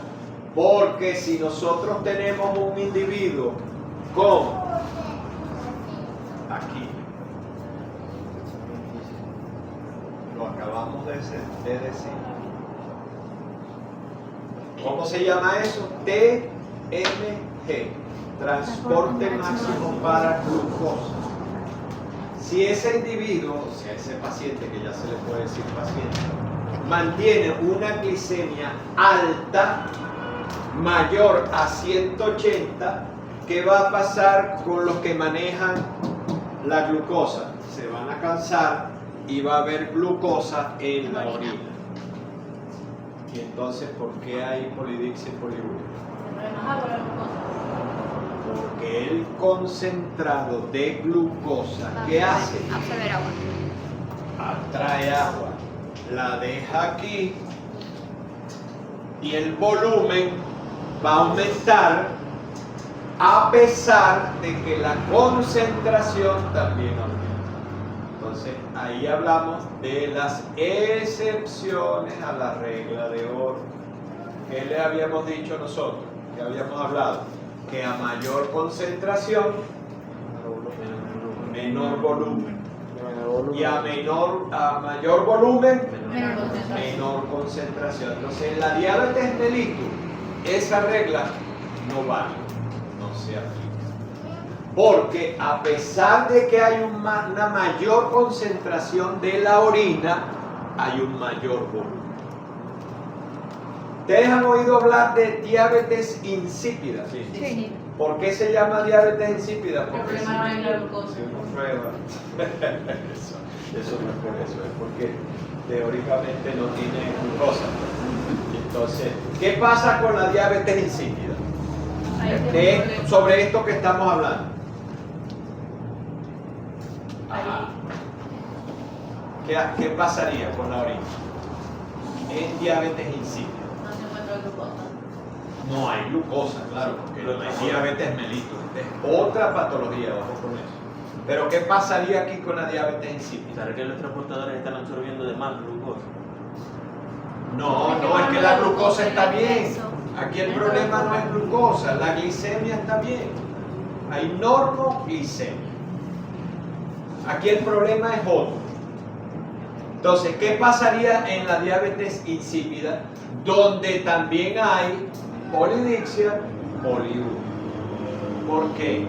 Porque si nosotros tenemos un individuo con aquí, lo acabamos de decir. ¿Cómo se llama eso? TMG, transporte máximo para glucosa. Si ese individuo, o sea, ese paciente, que ya se le puede decir paciente, mantiene una glicemia alta, mayor a 180, ¿qué va a pasar con los que manejan la glucosa? Se van a cansar y va a haber glucosa en la orina. Y entonces, ¿por qué hay polidipsia y poliuria? Atrae más agua la glucosa. Porque el concentrado de glucosa, ¿qué hace? Absorber agua. Atrae agua, la deja aquí y el volumen va a aumentar a pesar de que la concentración también aumenta. Entonces ahí hablamos de las excepciones a la regla de oro. ¿Qué le habíamos dicho nosotros? ¿Qué habíamos hablado? Que a mayor concentración, menor volumen. Y a mayor volumen, menor concentración. Entonces, en la diabetes mellitus, esa regla no vale, no se aplica. Porque a pesar de que hay una mayor concentración de la orina, hay un mayor volumen. ¿Ustedes han oído hablar de diabetes insípida? Sí. Sí. ¿Por qué se llama diabetes insípida? El Porque problema no es la glucosa. si uno prueba, eso no es por eso, es porque teóricamente no tiene glucosa. Entonces, ¿qué pasa con la diabetes insípida? Sobre esto que estamos hablando. Ajá. ¿Qué pasaría con la orina? En diabetes insípida. No se encuentra glucosa. No hay glucosa, claro, porque no hay diabetes mellitus. Es otra patología, ojo con eso. Pero ¿qué pasaría aquí con la diabetes insípida? ¿Será que los transportadores están absorbiendo de más glucosa? No, es que la glucosa está bien. Aquí el problema no es glucosa, la glicemia está bien. Hay normoglicemia. Aquí el problema es otro. Entonces, ¿qué pasaría en la diabetes insípida? Donde también hay polidixia, poliuria. ¿Por qué?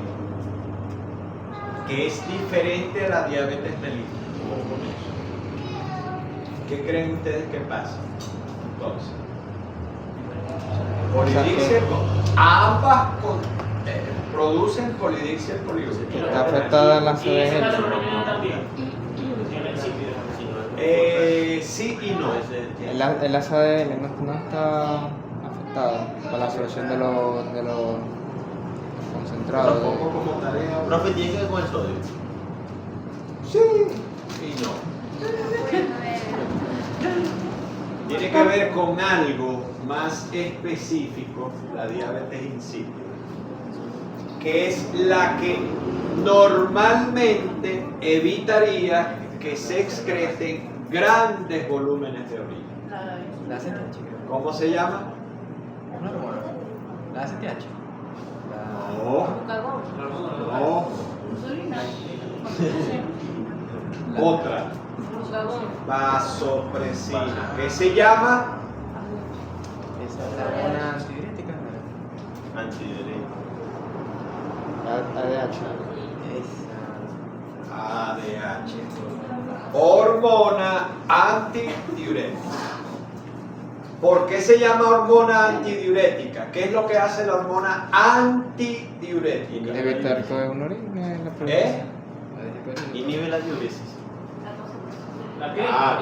Que es diferente a la diabetes mellitus. ¿Qué creen ustedes que pasa? Entonces, polidixia, ambas producen polidixia y poliuria. Está afectada la Y esa es la CDL. sobrevida también. Tiene insípida. Sí y no. El ACDL no está afectada con la absorción de los concentrados. Tampoco como tarea. Profe, ¿tiene que ver con el sodio? Sí y no. Tiene que ver con algo más específico, la diabetes insípida, que es la que normalmente evitaría que se excreten grandes volúmenes de orina. La ACTH. ¿Cómo se llama? Una hormona. La ACTH. No, Glucagón. no, Insulina. otra. Glucagón. Vasopresina. ¿Qué se llama? Esa es la hormona antidiurética. Antidiurético. ADH. Esa. ADH. Hormona antidiurética. ¿Por qué se llama hormona antidiurética? ¿Qué es lo que hace la hormona antidiurética? Evitar que una orina en la ¿Eh? prevención. Inhibe la diuresis. ¿La qué? Ah,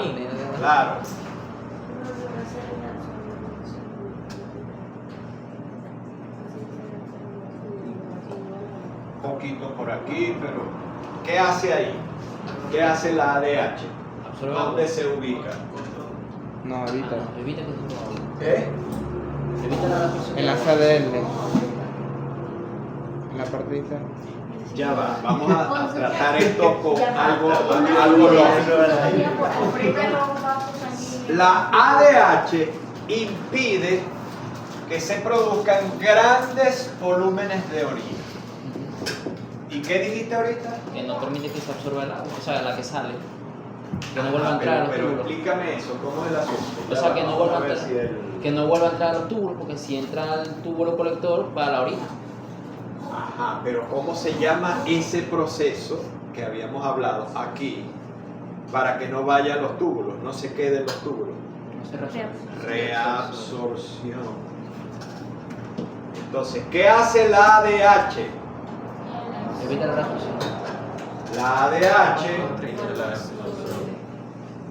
claro. Un poquito por aquí, pero ¿qué hace ahí? ¿Qué hace la ADH? Absorbe ¿Dónde agua. se ubica? No, evita. Evita que suba agua. ¿Eh? Evita la absorción. En la CDL. En la parte interna. Ya va, vamos a tratar esto con Ya va. algo Una lógico. Primero los vasos sanguíneos. La ADH impide que se produzcan grandes volúmenes de orina. ¿Y qué dijiste ahorita? Que no permite que se absorba el agua, o sea, la que sale. Que no vuelva a entrar a los pero túbulos. explícame eso, ¿cómo es el asunto? O sea, que no vuelva a Vamos ver entrar. si el- Que no vuelva a entrar a los túbulos, porque si entra al túbulo colector, va a la orina. Ajá, pero ¿cómo se llama ese proceso que habíamos hablado aquí para que no vaya a los túbulos, no se quede en los túbulos? No se resuelve. Reabsorción. Entonces, ¿qué hace la ADH? Evita la reabsorción. La ADH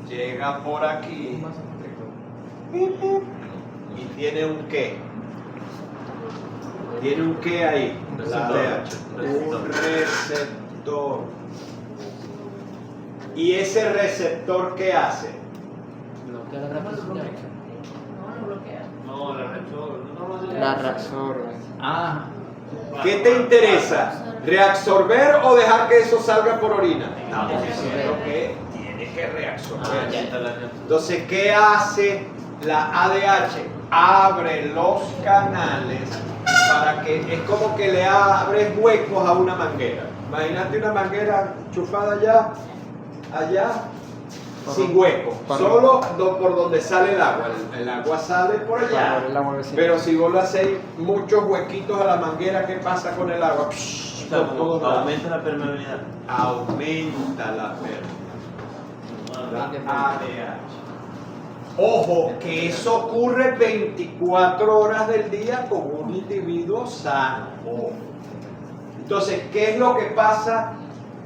llega por aquí y tiene un qué. Tiene un qué ahí, la ADH. Un receptor. ¿Y ese receptor qué hace? Bloquea la reabsorción. No, no bloquea. No, la reabsorbe. La reabsorbe. Ah, ¿Qué te interesa? ¿Reabsorber o dejar que eso salga por orina? Estamos diciendo que tiene que reabsorber. Ya está la reabsorción. Entonces, ¿qué hace la ADH? Abre los canales para que, es como que le abres huecos a una manguera. Imagínate una manguera enchufada allá, sin hueco, solo por donde sale el agua. El agua sale por allá. El agua vecina. Pero si vos le hacéis muchos huequitos a la manguera, ¿qué pasa con el agua? O sea, Por todos lados. aumenta la permeabilidad. Aumenta la pérdida. La ADH. Ojo, que eso ocurre 24 horas del día con un individuo sano. Ojo. Entonces, ¿qué es lo que pasa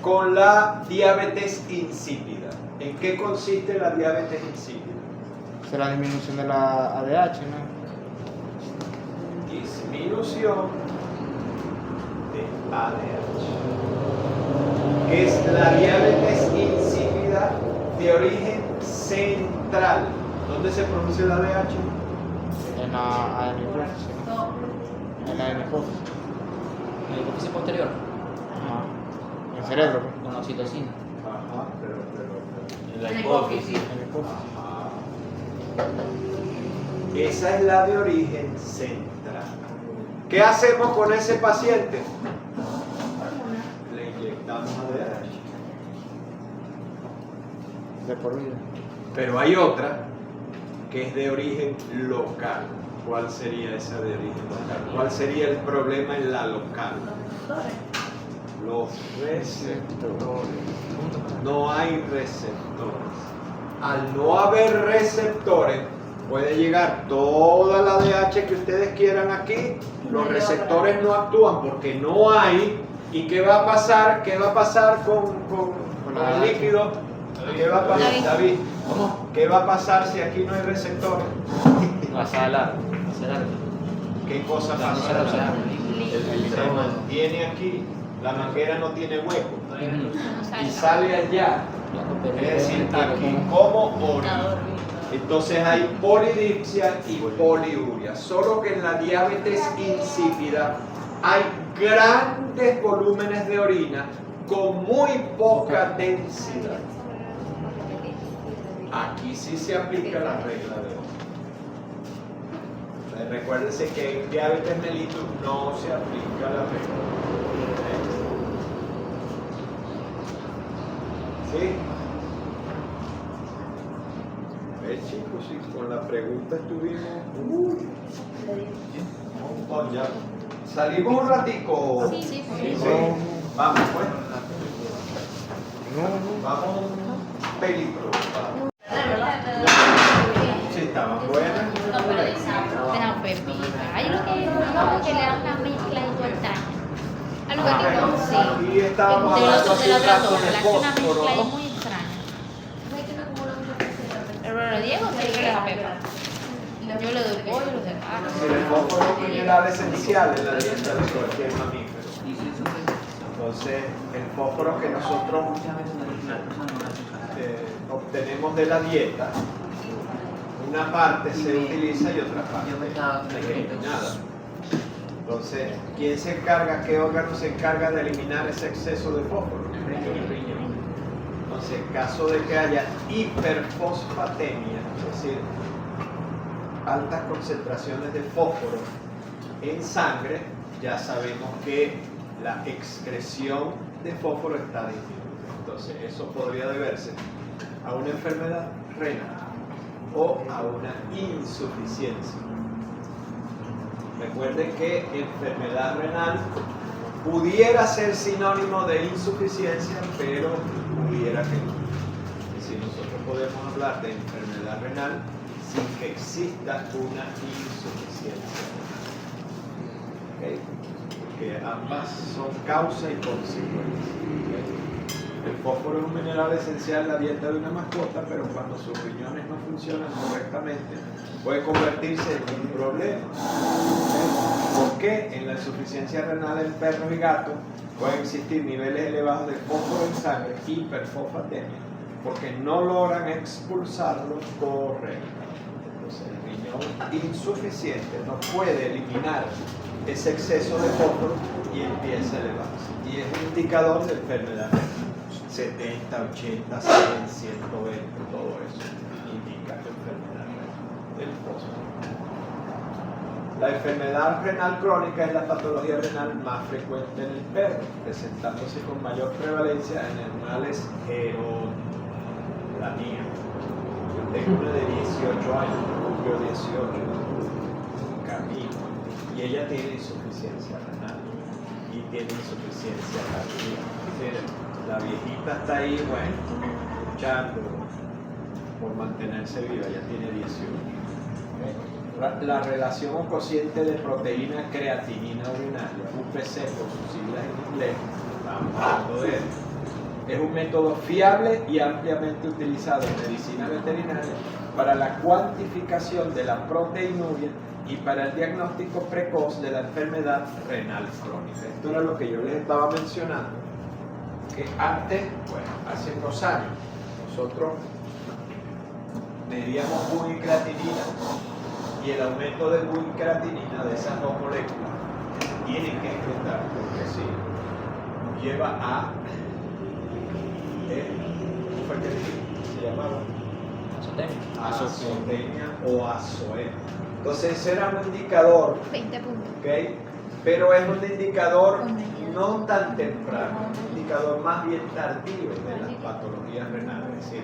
con la diabetes insípida? ¿En qué consiste la diabetes insípida? Es la disminución de la ADH, ¿no? Disminución de ADH. ¿Qué es la diabetes insípida de origen central? ¿Dónde se produce la ADH? En la hipófisis. En la hipófisis. En la hipófisis posterior, Ajá. En el cerebro, pues. con la oxitocina. Ajá, pero. En la La hipófisis. hipófisis. En la hipófisis. Ajá. Esa es la de origen central. ¿Qué hacemos con ese paciente? Le inyectamos ADH. De por vida. Pero hay otra que es de origen local. ¿Cuál sería esa de origen local? ¿Cuál sería el problema en la local? Los receptores. No hay receptores. Al no haber receptores, puede llegar toda la ADH que ustedes quieran aquí. Los receptores no actúan porque no hay. ¿Y qué va a pasar? ¿Qué va a pasar con el líquido? ¿Qué va a pasar, David? ¿Cómo? ¿Qué va a pasar si aquí no hay receptores? Va a salar. ¿Qué cosa Va a pasa? salar. Se mantiene aquí, la manguera no tiene hueco y Sale. sale allá. Es decir, aquí como orina. Entonces hay polidipsia y poliuria. Solo que en la diabetes insípida hay grandes volúmenes de orina con muy poca densidad. Aquí sí se aplica la regla de oro. Recuérdense que en diabetes mellitus no se aplica la regla. ¿Sí? Chicos, sí, con la pregunta estuvimos un montón ya. Salimos un ratico. Sí, sí, Sí. Vamos pues. Vamos un película. Sí, estaban buenas. No, pero dice, pero pepita. Hay lo que le dan una mezcla y extraña. Algo que no sé. Aquí estábamos hablando De hace la un otra rato torre, de la hace una fósforo, mezcla ahí ¿no? muy extraña. Pero Diego sí que le da pepa. Yo le doy pollo, le doy El fósforo es un mineral esencial en la dieta de cualquier mamífero. Entonces, el fósforo que nosotros obtenemos de la dieta, una parte se utiliza y otra parte es eliminada. Entonces, ¿quién se encarga, qué órgano se encarga de eliminar ese exceso de fósforo? El riñón. Entonces, en caso de que haya hiperfosfatemia, es decir, altas concentraciones de fósforo en sangre, ya sabemos que la excreción de fósforo está disminuida. Entonces, eso podría deberse a una enfermedad renal o a una insuficiencia. Recuerden que enfermedad renal pudiera ser sinónimo de insuficiencia, pero pudiera que no. Es decir, nosotros podemos hablar de enfermedad renal sin que exista una insuficiencia. ¿Okay? Porque ambas son causa y consecuencia. ¿Okay? El fósforo es un mineral esencial en la dieta de una mascota, pero cuando sus riñones no funcionan correctamente, puede convertirse en un problema. ¿Okay? ¿Por qué? En la insuficiencia renal en perros y gatos pueden existir niveles elevados de fósforo en sangre, hiperfosfatemia, porque no logran expulsarlo correctamente. Entonces, el riñón insuficiente no puede eliminar ese exceso de fósforo y empieza a elevarse. Y es un indicador de enfermedad renal. 70, 80, 100, 120, todo eso indica enfermedad renal del fósforo. La enfermedad renal crónica es la patología renal más frecuente en el perro, presentándose con mayor prevalencia en animales gerónicos. Tania. Yo tengo una de 18 años, cumplió 18, camino, y ella tiene insuficiencia renal y tiene insuficiencia cardíaca. La viejita está ahí, bueno, luchando por mantenerse viva, ya tiene 18. La relación o cociente de proteína creatinina urinaria, UPC por sus siglas en inglés, estamos hablando de él, es un método fiable y ampliamente utilizado en medicina veterinaria para la cuantificación de la proteinuria y para el diagnóstico precoz de la enfermedad renal crónica. Esto era lo que yo les estaba mencionando, que antes, bueno, hace unos años, nosotros medíamos bull y creatinina, y el aumento del bull y creatinina de esas dos moléculas tienen que excretar, porque si nos lleva a ¿cómo fue que se llamaba? Azotenia o azoemia. Entonces ese era un indicador, 20 puntos. ¿okay? Pero es un indicador no tan temprano, un indicador más bien tardío de las patologías renales, es decir,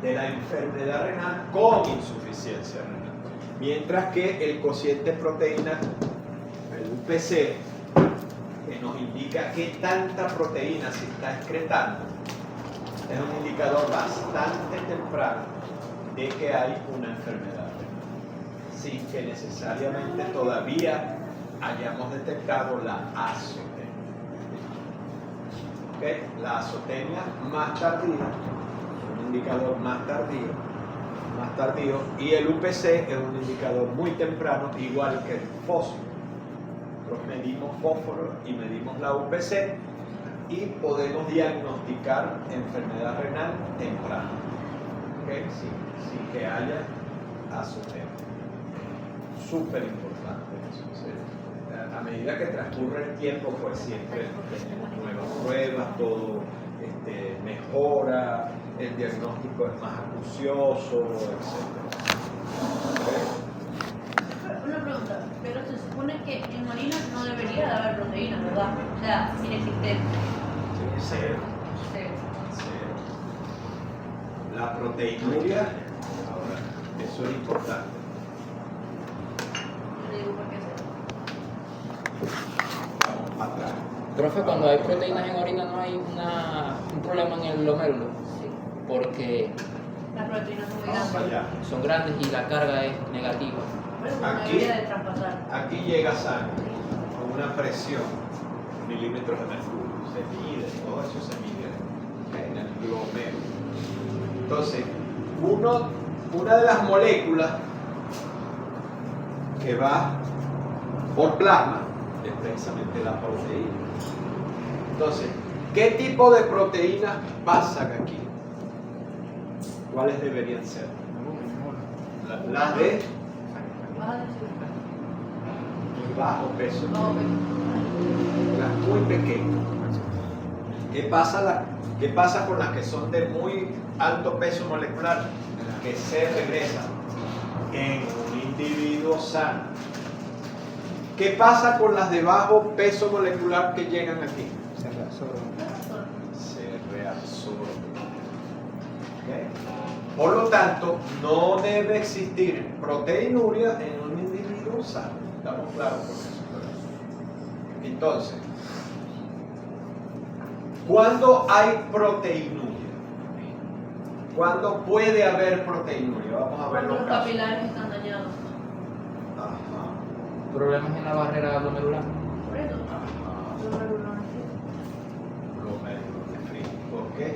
de la enfermedad renal con insuficiencia renal. Mientras que el cociente proteína, el UPC, que nos indica qué tanta proteína se está excretando, es un indicador bastante temprano de que hay una enfermedad renal, sin que necesariamente todavía hayamos detectado la azotenia. ¿Okay? La azotenia más tardía, un indicador más tardío, y el UPC es un indicador muy temprano, igual que el fósforo. Nosotros medimos fósforo y medimos la UPC y podemos diagnosticar enfermedad renal temprana, ¿okay? sin que haya azotenia. Súper importante eso. ¿Sí? A medida que transcurre el tiempo, pues siempre tenemos nuevas pruebas, todo mejora, el diagnóstico es más acucioso, etc. Una pregunta, pero se supone que en orina no debería de haber proteínas, ¿verdad? O sea, inexistente. Cero. La proteinuria, ahora, eso es importante. Yo digo por qué Vamos para atrás. Profe, cuando hay proteínas en orina no hay un problema en el glomérulo, sí. porque Las proteínas son muy Vamos para grandes. allá. son grandes y la carga es negativa. Por eso no Aquí- debería de traspasar. Aquí llega sangre con una presión, milímetros de mercurio, se mide, todo eso se mide en el glomérulo. Entonces, una de las moléculas que va por plasma es precisamente la proteína. Entonces, ¿qué tipo de proteínas pasan aquí? ¿Cuáles deberían ser? Las de Vas a decir. muy bajo peso. No, Las muy pequeñas. ¿Qué pasa con las que son de muy alto peso molecular? Que se regresan en un individuo sano. ¿Qué pasa con las de bajo peso molecular que llegan aquí? Se reabsorben. Se reabsorben. ¿Ok? Por lo tanto, no debe existir proteinuria en un individuo sano. ¿Estamos claros con eso? Entonces, ¿cuándo hay proteinuria? ¿Cuándo puede haber proteinuria? Vamos a ver cuando los los casos. capilares están dañados. Ajá. Problemas en la barrera glomerular. Por eso. Glomerulonefritis. ¿Por qué?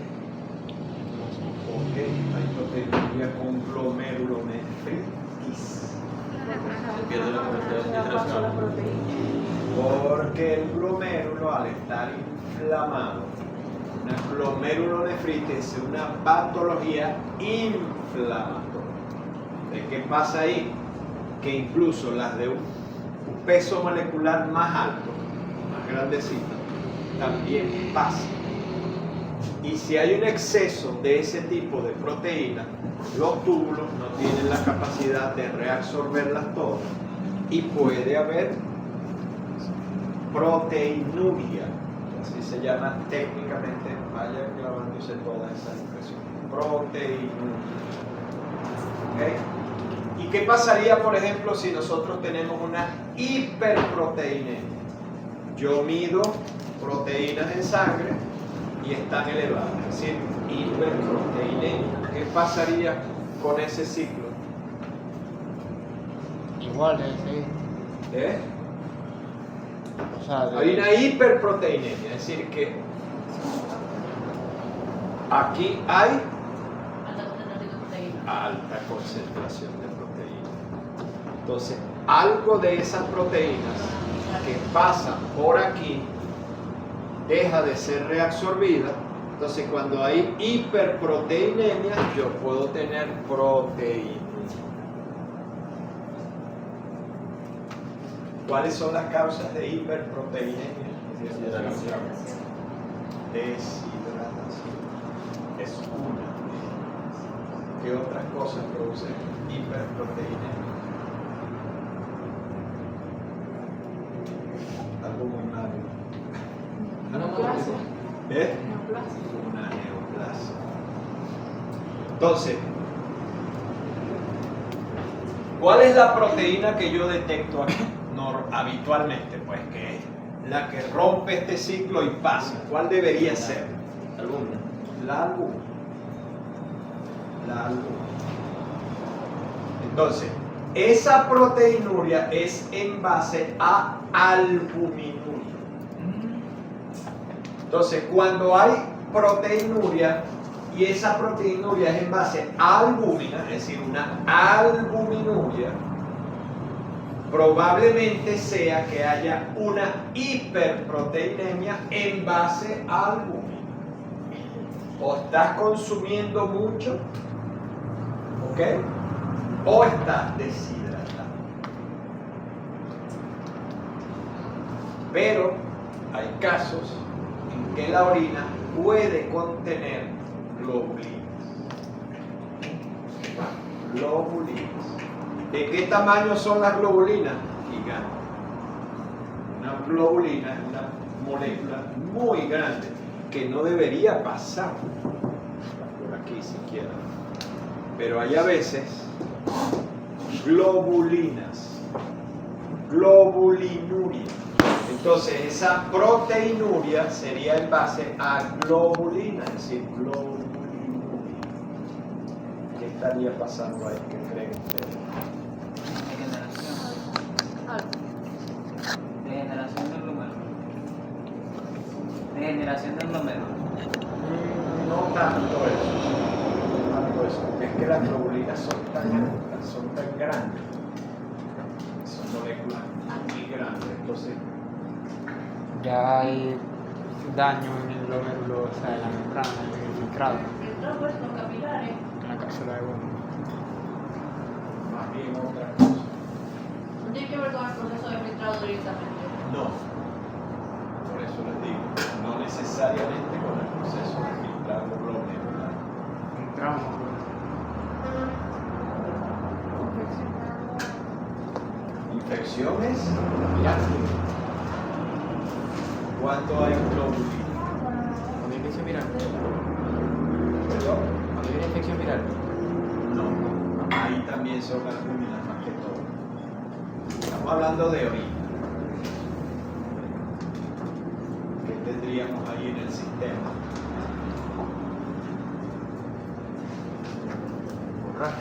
Porque hay proteinuria con glomerulonefritis. Se pierde la capacidad de filtración. Porque el glomérulo, al estar inflamado, una glomerulonefritis es una patología inflamatoria. ¿De qué pasa ahí? Que incluso las de un peso molecular más alto, más grandecito, también pasan. Y si hay un exceso de ese tipo de proteínas, los túbulos no tienen la capacidad de reabsorberlas todas y puede haber proteinuria, así se llama técnicamente, vaya clavándose todas esas impresiones. proteinuria. ¿Okay? ¿Y qué pasaría, por ejemplo, si nosotros tenemos una hiperproteinemia? Yo mido proteínas en sangre y están elevadas, es decir, hiperproteinemia. ¿Qué pasaría con ese ciclo? Igual, sí. ¿Eh? O sea, Hay una hiperproteinemia, es decir, que aquí hay alta concentración de proteína. Entonces, algo de esas proteínas que pasan por aquí deja de ser reabsorbida. Entonces, cuando hay hiperproteinemia, yo puedo tener proteína. ¿Cuáles son las causas de hiperproteinemia? Deshidratación. Es una. ¿Qué otras cosas producen hiperproteinemia? Algo muy malo. Neoplasia. ¿Eh? Neoplasia. Una neoplasia. Entonces, ¿cuál es la proteína que yo detecto aquí? Habitualmente, pues, que es la que rompe este ciclo y pasa. ¿Cuál debería ser? Albúmina. La albúmina. La albúmina. Entonces, esa proteinuria es en base a albuminuria. Entonces, cuando hay proteinuria y esa proteinuria es en base a albúmina, es decir, una albuminuria, probablemente sea que haya una hiperproteinemia en base a albúmina. O estás consumiendo mucho, ¿ok? O estás deshidratado. Pero hay casos en que la orina puede contener globulinas. Globulinas. ¿De qué tamaño son las globulinas? Gigantes. Una globulina es una molécula muy grande que no debería pasar por aquí siquiera. Pero hay a veces globulinas, globulinuria. Entonces esa proteinuria sería en base a globulina, es decir, globulinuria. ¿Qué estaría pasando ahí? ¿Qué creen ustedes? Degeneración del glomero. Degeneración del glomero. No tanto eso. No tanto eso. Es que las globulinas son tan grandes. Son moléculas muy grandes. Entonces, ya hay daño en el glómerulo, o sea, en la membrana, en el filtrado, Los capilares. en la cápsula de Bowman. más bien otra cosa. No tiene que ver con el proceso de filtrado directamente. No. Por eso les digo, no necesariamente con el proceso de filtrado glomerular. Un trauma. Infecciones, mira, ¿cuánto hay globulina? ¿Una infección viral? ¿Perdón? ¿Cuando hay una infección viral? No, ahí también son albúminas más que todo. Estamos hablando de orina. ¿Qué tendríamos ahí en el sistema? Borracho.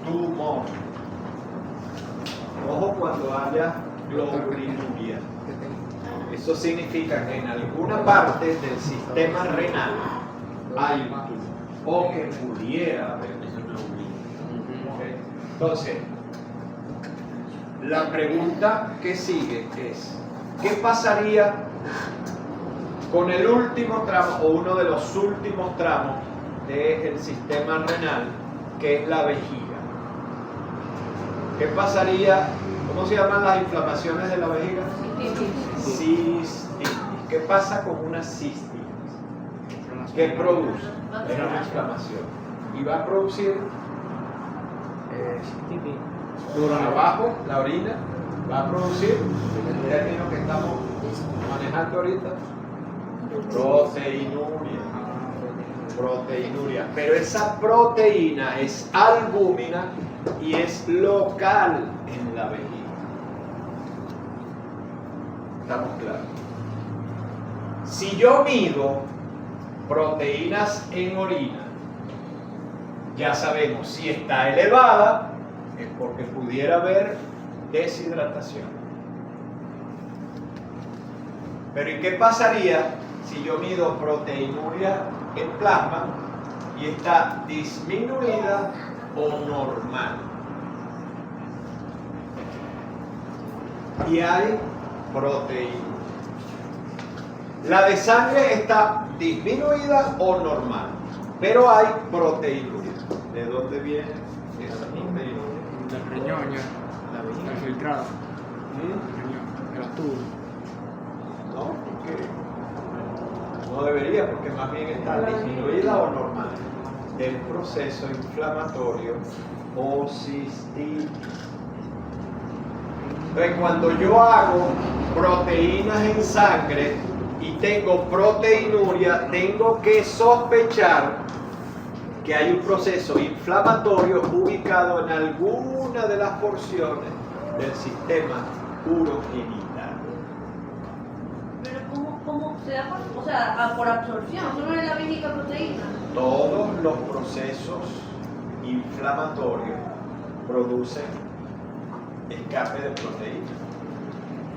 Un tumor. Ojo cuando haya globulinuria. Eso significa que en alguna parte del sistema renal hay un tumor o que pudiera haber globulina. ¿Okay? Entonces, la pregunta que sigue es, ¿qué pasaría con el último tramo o uno de los últimos tramos del sistema renal, que es la vejiga? ¿Qué pasaría? ¿Cómo se llaman las inflamaciones de la vejiga? Cistitis. ¿Qué pasa con una cistitis? ¿Qué produce? Es una inflamación. Y va a producir por abajo la orina Va a producir el término que estamos manejando ahorita. Proteinuria. Proteinuria. Pero esa proteína es albúmina y es local en la vejiga. ¿Estamos claros? Si yo mido proteínas en orina, ya sabemos si está elevada es porque pudiera haber deshidratación. Pero ¿y qué pasaría si yo mido proteinuria en plasma y está disminuida o normal? Y hay proteína. La de sangre está disminuida o normal, pero hay proteinuria. ¿De dónde viene esa proteinuria? Del riñón, ya. El filtrado. El riñón, de los tubos. No, porque no debería, porque más bien está disminuida o normal del proceso inflamatorio o cistitis. Entonces, cuando yo hago proteínas en sangre y tengo proteinuria, tengo que sospechar que hay un proceso inflamatorio ubicado en alguna de las porciones del sistema urogenital. Pero ¿cómo se da por, o sea, por absorción? ¿Eso no es la única proteína? Todos los procesos inflamatorios producen escape de proteínas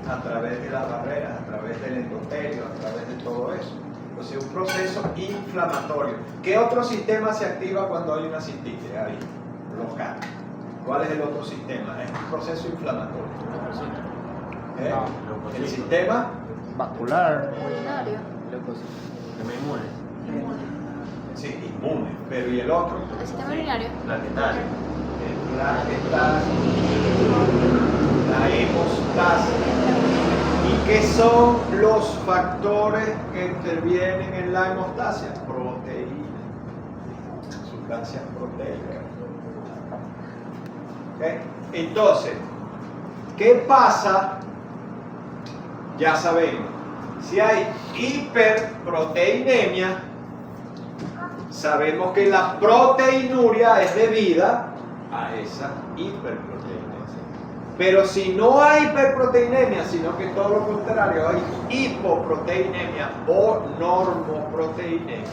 a través de las barreras, a través del endotelio, a través de todo eso. Entonces, un proceso inflamatorio. ¿Qué otro sistema se activa cuando hay una cistitis? Ahí, local. ¿Cuál es el otro sistema? Es un proceso inflamatorio. ¿Eh? El sistema Vascular. Urinario. Sistema inmune. sí, inmune. Pero ¿y el otro? El sistema urinario. Plaquetario. La hemostasia. ¿Y qué son los factores que intervienen en la hemostasia? Proteínas, sustancias proteicas. ¿Okay? Entonces, ¿qué pasa? Ya sabemos, si hay hiperproteinemia, sabemos que la proteinuria es debida a esa hiperproteinemia. Pero si no hay hiperproteinemia, sino que todo lo contrario, hay hipoproteinemia o normoproteinemia,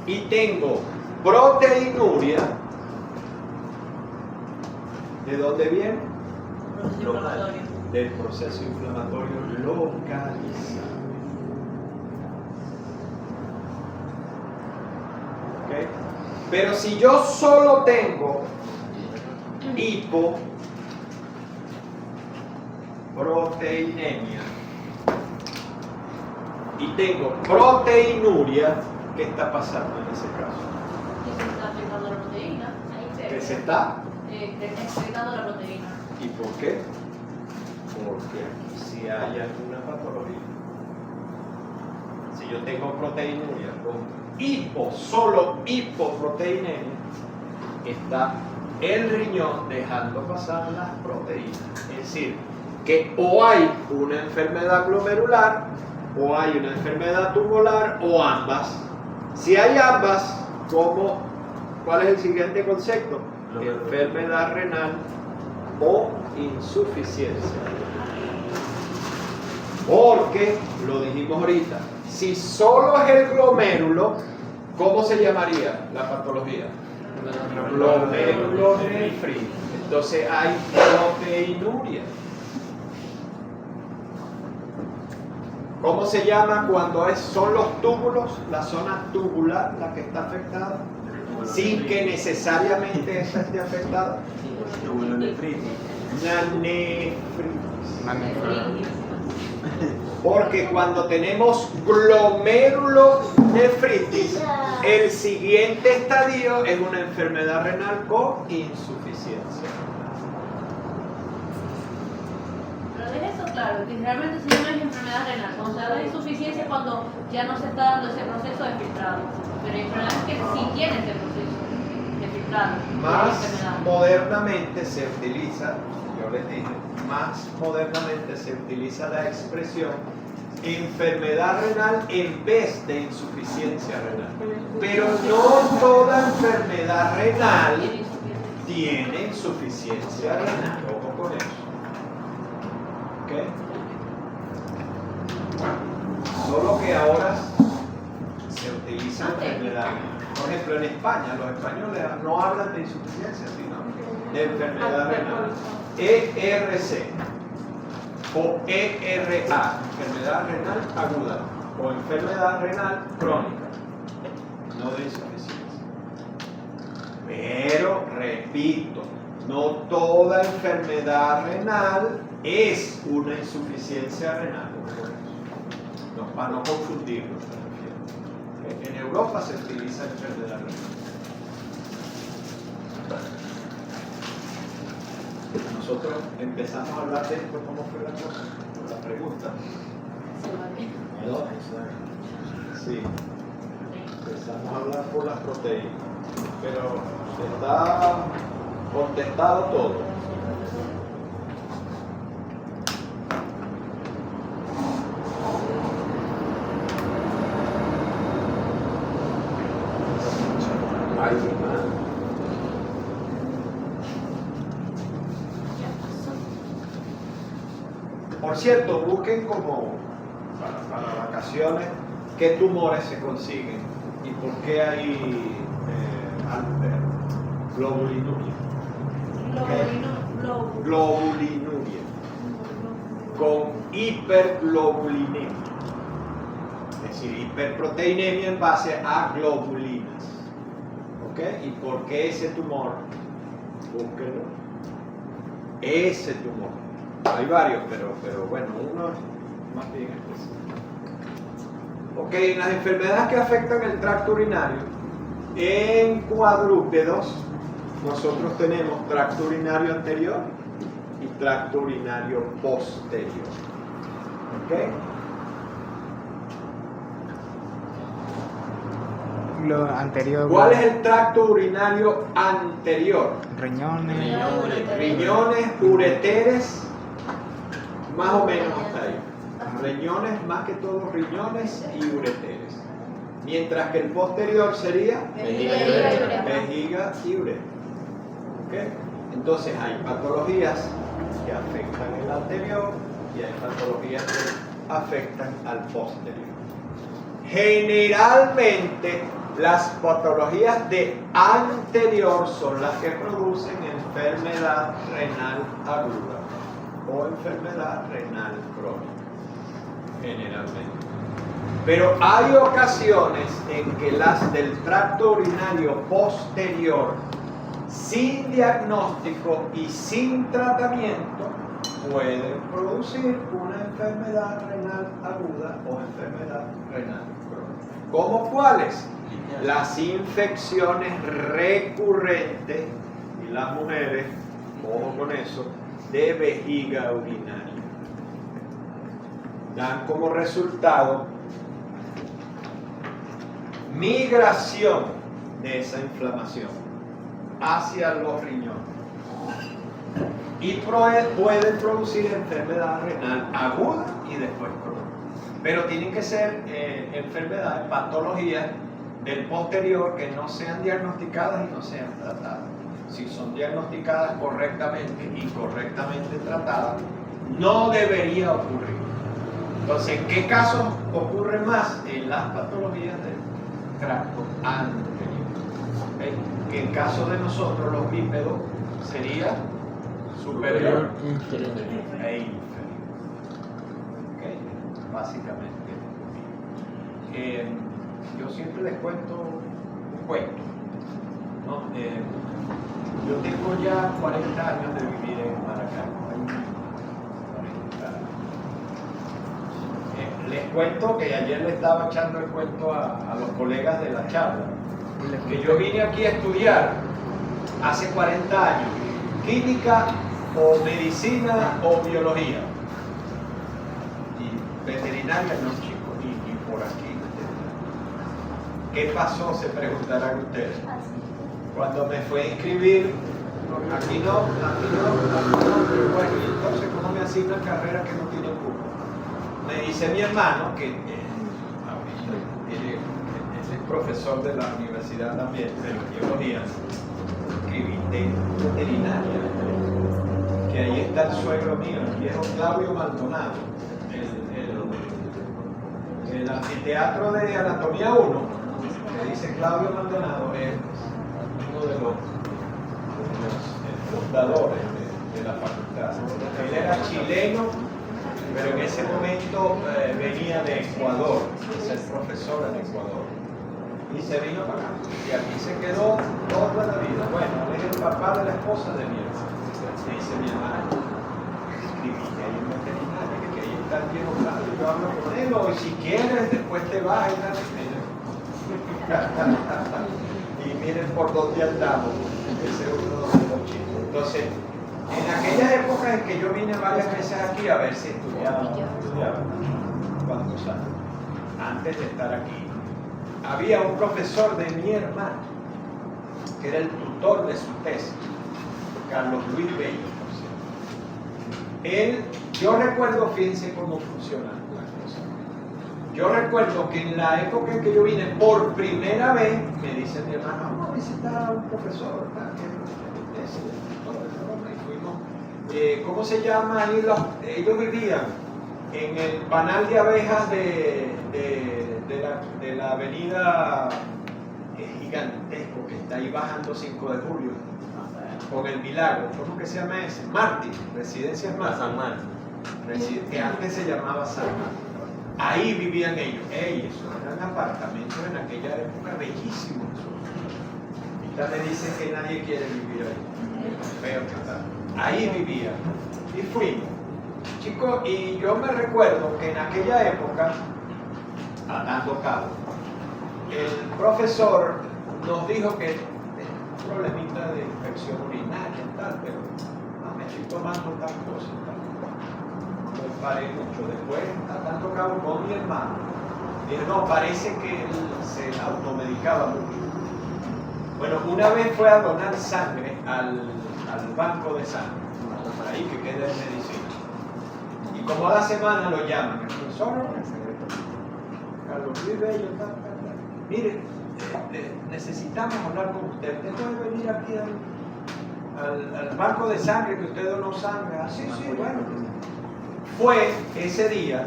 y tengo proteinuria, ¿de dónde viene? Del proceso inflamatorio localizado. ¿Okay? Pero si yo solo tengo hipoproteinemia y tengo proteinuria, ¿qué está pasando en ese caso? Que se está afectando la proteína. ¿Qué se está? Afectando la proteína. ¿Y por qué? Porque aquí sí hay alguna patología. Si yo tengo proteinuria con solo hipoproteinemia, está el riñón dejando pasar las proteínas. Es decir, que o hay una enfermedad glomerular, o hay una enfermedad tubular, o ambas. Si hay ambas, ¿cuál es el siguiente concepto? Enfermedad renal o insuficiencia. Porque, lo dijimos ahorita, si solo es el glomérulo, ¿cómo se llamaría la patología? Glomerulonefritis. Entonces hay proteinuria. ¿Cómo se llama cuando son los túbulos, la zona tubular la que está afectada? Sin que necesariamente esa esté afectada. Tubulonefritis. La nefritis. Porque cuando tenemos glomerulonefritis, el siguiente estadio es una enfermedad renal con insuficiencia. Pero deja eso claro, que realmente si no es enfermedad renal, cuando se da insuficiencia es cuando ya no se está dando ese proceso de filtrado. Pero hay enfermedades que sí tienen ese proceso de filtrado. Más modernamente se utiliza, yo les dije, más modernamente se utiliza la expresión enfermedad renal en vez de insuficiencia renal. Pero no toda enfermedad renal tiene insuficiencia renal. Ojo con eso. ¿Ok? Solo que ahora se utiliza enfermedad renal. Por ejemplo, en España, los españoles no hablan de insuficiencia, sino de enfermedad renal. ERC o ERA, enfermedad renal aguda o enfermedad renal crónica, no de insuficiencia. Pero, repito, no toda enfermedad renal es una insuficiencia renal. No, para no confundirlo. En Europa se utiliza enfermedad renal. Nosotros empezamos a hablar de esto, ¿cómo fue la cosa? Por la pregunta. ¿No? Sí. Empezamos a hablar por las proteínas. Pero está contestado todo. Por cierto, busquen como para vacaciones qué tumores se consiguen y por qué hay globulinuria. Globulinuria. Con hiperglobulinemia. Es decir, hiperproteinemia en base a globulinas. ¿Ok? ¿Y por qué ese tumor? Búsquenlo. Ese tumor. Hay varios, pero bueno, uno más bien específico. Ok, en las enfermedades que afectan el tracto urinario, en cuadrúpedos, nosotros tenemos tracto urinario anterior y tracto urinario posterior. ¿Ok? Lo anterior. ¿Cuál es el tracto urinario anterior? Riñones. Riñones, ureteres, más o menos hasta ahí. Riñones, más que todo riñones y ureteres. Mientras que el posterior sería vejiga y uretra. ¿Okay? Entonces hay patologías que afectan el anterior y hay patologías que afectan al posterior. Generalmente las patologías de anterior son las que producen enfermedad renal aguda o enfermedad renal crónica, generalmente. Pero hay ocasiones en que las del tracto urinario posterior, sin diagnóstico y sin tratamiento, pueden producir una enfermedad renal aguda o enfermedad renal crónica. ¿Cómo cuáles? Las infecciones recurrentes, y las mujeres, ojo con eso, de vejiga urinaria. Dan como resultado migración de esa inflamación hacia los riñones y pueden producir enfermedad renal aguda y después crónica. Pero tienen que ser enfermedades, patologías del posterior que no sean diagnosticadas y no sean tratadas. Si son diagnosticadas correctamente y correctamente tratadas, no debería ocurrir. Entonces, ¿en qué casos ocurre más? En las patologías del tracto anterior. ¿Okay? Que en caso de nosotros, los bípedos, sería superior e inferior. ¿Okay? Básicamente. Yo siempre les cuento un cuento, ¿no? Yo tengo ya 40 años de vivir en Maracaibo. Les cuento que ayer le estaba echando el cuento a los colegas de la charla, que yo vine aquí a estudiar hace 40 años, química o medicina o biología. Y veterinaria no, chicos, ni por aquí. ¿Qué pasó? Se preguntarán ustedes. Cuando me fui a inscribir aquí no, pero bueno, y entonces ¿cómo me asignan carreras que no tienen cupo? Me dice mi hermano, que es profesor de la universidad también, de biología, de veterinaria, que ahí está el suegro mío, el viejo Claudio Maldonado, el anfiteatro de Anatomía 1, que dice Claudio Maldonado, es uno de los fundadores de la facultad. Él era chileno, pero en ese momento venía de Ecuador, de ser profesor en Ecuador. Y se vino para acá. Y aquí se quedó toda la vida. Bueno, él es el papá de la esposa de mi hermano. Me dice mi hermano, escribí que hay un veterinario, que ahí está el viejo Claudio, yo hablo con él, o si quieres, después te vas y dale. Y miren por dónde andamos. Ese es uno de los chicos. Entonces, en aquellas épocas en que yo vine varias veces aquí a ver si estudiaba cuando salí, antes de estar aquí, había un profesor de mi hermano, que era el tutor de su tesis, Carlos Luis Bello. Él, yo recuerdo, fíjense cómo funcionan las cosas. Yo recuerdo que en la época en que yo vine por primera vez, me dice mi hermano, vamos a visitar a un profesor, ¿cómo se llama? Ellos vivían en el panal de abejas de la avenida gigantesco que está ahí bajando 5 de julio, con el Milagro. ¿Cómo que se llama ese? Martín, Residencias Martín. San Martín. Que antes se llamaba San Martín. Ahí vivían ellos. Ellos eran apartamentos en aquella época bellísimos. Ahorita me dicen que nadie quiere vivir ahí. Feo que está. Ahí vivía. Y fuimos. Chicos, y yo me recuerdo que en aquella época, atando cabo, el profesor nos dijo que un problemita de infección urinaria y tal, pero no, me estoy tomando tal cosa y tal. No paré mucho. Después, atando cabo con mi hermano, dije, no, parece que él se automedicaba mucho. Bueno, una vez fue a donar sangre al banco de sangre, ahí que queda en medicina. Y como a la semana lo llaman, el profesor, Carlos Luis Bello, mire, necesitamos hablar con usted. Usted puede venir aquí al banco de sangre que usted donó sangre. Ah, sí, bueno. Fue ese día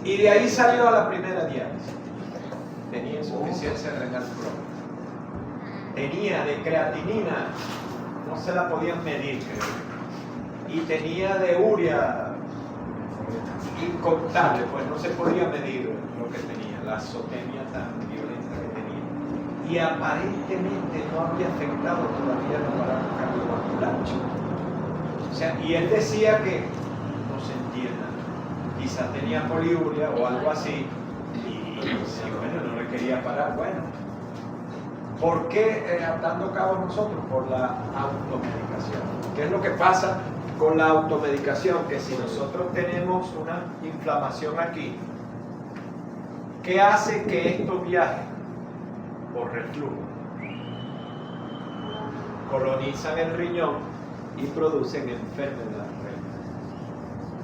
y de ahí salió a la primera diálisis. Tenía insuficiencia renal crónica. Tenía de creatinina, no se la podían medir, creo. Y tenía de urea incontable, pues no se podía medir lo que tenía, la azotemia tan violenta que tenía. Y aparentemente no había afectado todavía el aparato cardiovascular. O sea, y él decía que no sentía nada. Quizás tenía poliuria o algo así. Y bueno, no le quería parar. Bueno, ¿por qué atando cabos nosotros? Por la automedicación. ¿Qué es lo que pasa con la automedicación? Que si nosotros tenemos una inflamación aquí, ¿qué hace que esto viaje? Por reflujo. Colonizan el riñón y producen enfermedad renal.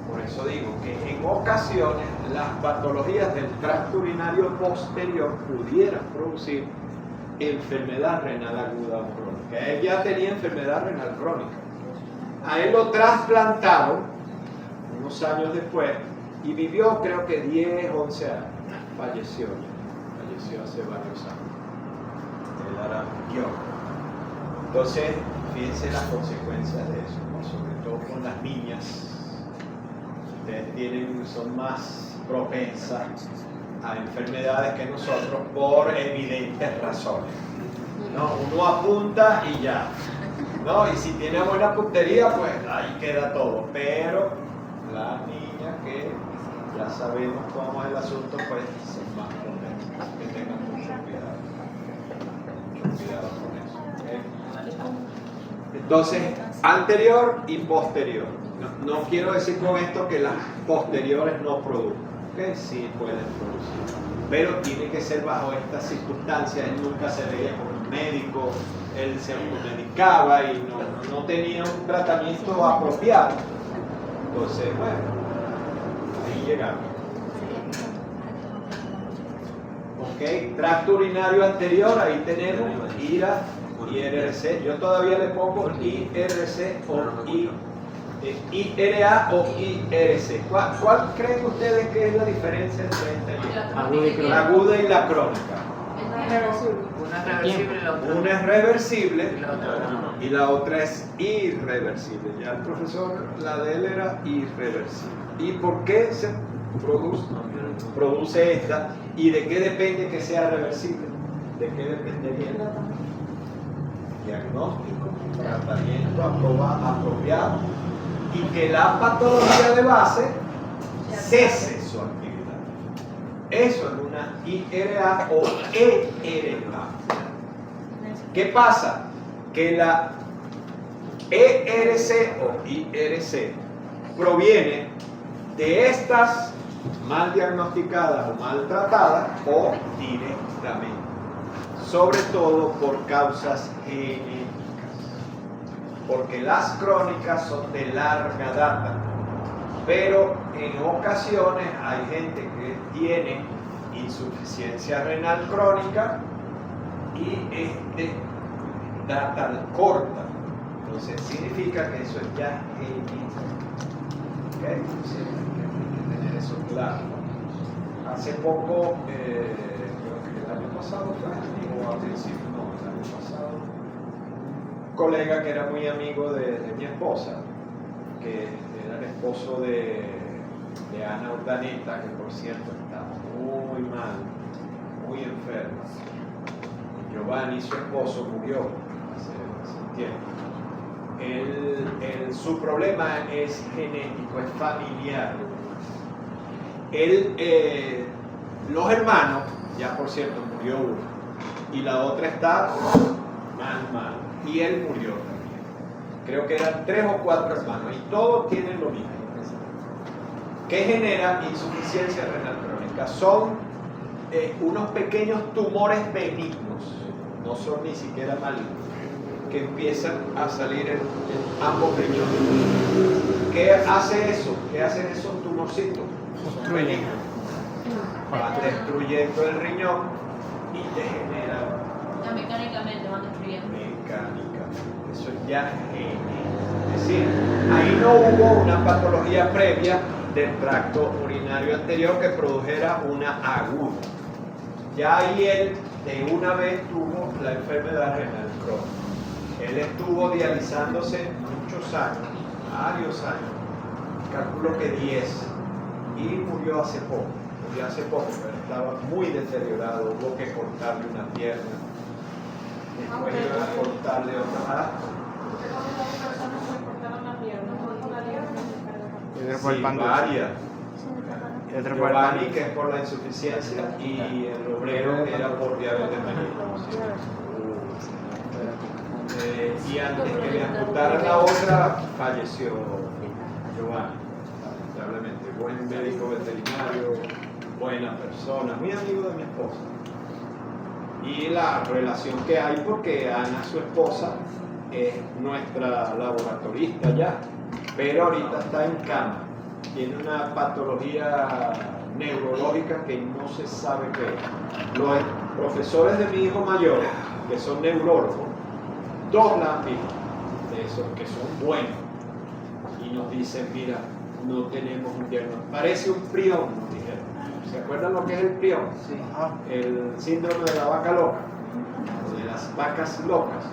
Por eso digo que en ocasiones las patologías del tracto urinario posterior pudieran producir enfermedad renal aguda o crónica. Él ya tenía enfermedad renal crónica. A él lo trasplantaron unos años después y vivió creo que 10, 11 años. Falleció hace varios años. Él era biólogo. Entonces, fíjense las consecuencias de eso, ¿no? Sobre todo con las niñas. Ustedes son más propensas a enfermedades que nosotros por evidentes razones. ¿No? Uno apunta y ya. ¿No? Y si tiene buena puntería, pues ahí queda todo. Pero las niñas que ya sabemos cómo es el asunto, pues son más propensas. Que tengan mucho cuidado. Mucho cuidado con eso. ¿Okay? Entonces, anterior y posterior. No quiero decir con esto que las posteriores no produzcan. Que sí pueden producir, pero tiene que ser bajo estas circunstancias. Él nunca se veía como un médico, él se automedicaba y no tenía un tratamiento apropiado. Entonces, bueno, ahí llegamos. Ok, tracto urinario anterior, ahí tenemos IRA, IRC. Yo todavía le pongo IRC o IRA o IRC. ¿Cuál creen ustedes que es la diferencia entre esta y esta? La aguda y la crónica. Una es reversible y la otra Una es reversible y la otra no. y la otra es irreversible. Ya el profesor, la de él era irreversible. ¿Y por qué se produce esta? ¿Y de qué depende que sea reversible? ¿De qué dependería? Diagnóstico, tratamiento apropiado y que la patología de base cese su actividad. Eso es una IRA o ERA. ¿Qué pasa? Que la ERC o IRC proviene de estas mal diagnosticadas o mal tratadas o directamente, sobre todo por causas genéticas, porque las crónicas son de larga data, pero en ocasiones hay gente que tiene insuficiencia renal crónica y data corta, entonces significa que eso es ya genético. ¿Okay? Entonces, hay que tener eso claro. Hace poco, creo que el año pasado fue, o al principio, no, el año pasado, un colega que era muy amigo de mi esposa, que era el esposo de Ana Urdaneta, que por cierto está muy mal, muy enfermo. Giovanni, su esposo, murió hace tiempo. Su problema es genético, es familiar. Los hermanos, ya por cierto murió uno, y la otra está mal, y él murió también. Creo que eran 3 o 4 hermanos, y todos tienen lo mismo. ¿Qué genera insuficiencia renal crónica? Son unos pequeños tumores benignos, no son ni siquiera malignos, que empiezan a salir en ambos riñones. ¿Qué hace eso? ¿Qué hacen esos tumorcitos? Son benignos. Van destruyendo el riñón y te generan. Ya mecánicamente van destruyendo. Mecánicamente. Eso ya es genético. Es decir, ahí no hubo una patología previa del tracto urinario anterior que produjera una aguda. Ya ahí él de una vez tuvo la enfermedad renal crónica. Él estuvo dializándose muchos años, varios años, calculo que 10, y murió hace poco, pero estaba muy deteriorado, hubo que cortarle una pierna, después iban a cortarle otra. Sí, varias. Giovanni, que es por la insuficiencia, y el obrero era por diabetes mellitus. Y antes que le amputaran la otra, falleció Giovanni, lamentablemente. Buen médico veterinario, buena persona, muy amigo de mi esposa. Y la relación que hay, porque Ana, su esposa, es nuestra laboratorista ya, pero ahorita está en cama. Tiene una patología neurológica que no se sabe qué es. Los profesores de mi hijo mayor, que son neurólogos, 2 la han visto, de esos que son buenos, y nos dicen, mira, no tenemos un diagnóstico. Parece un prión, nos dijeron. ¿Se acuerdan lo que es el prión? Sí. El síndrome de la vaca loca, o de las vacas locas,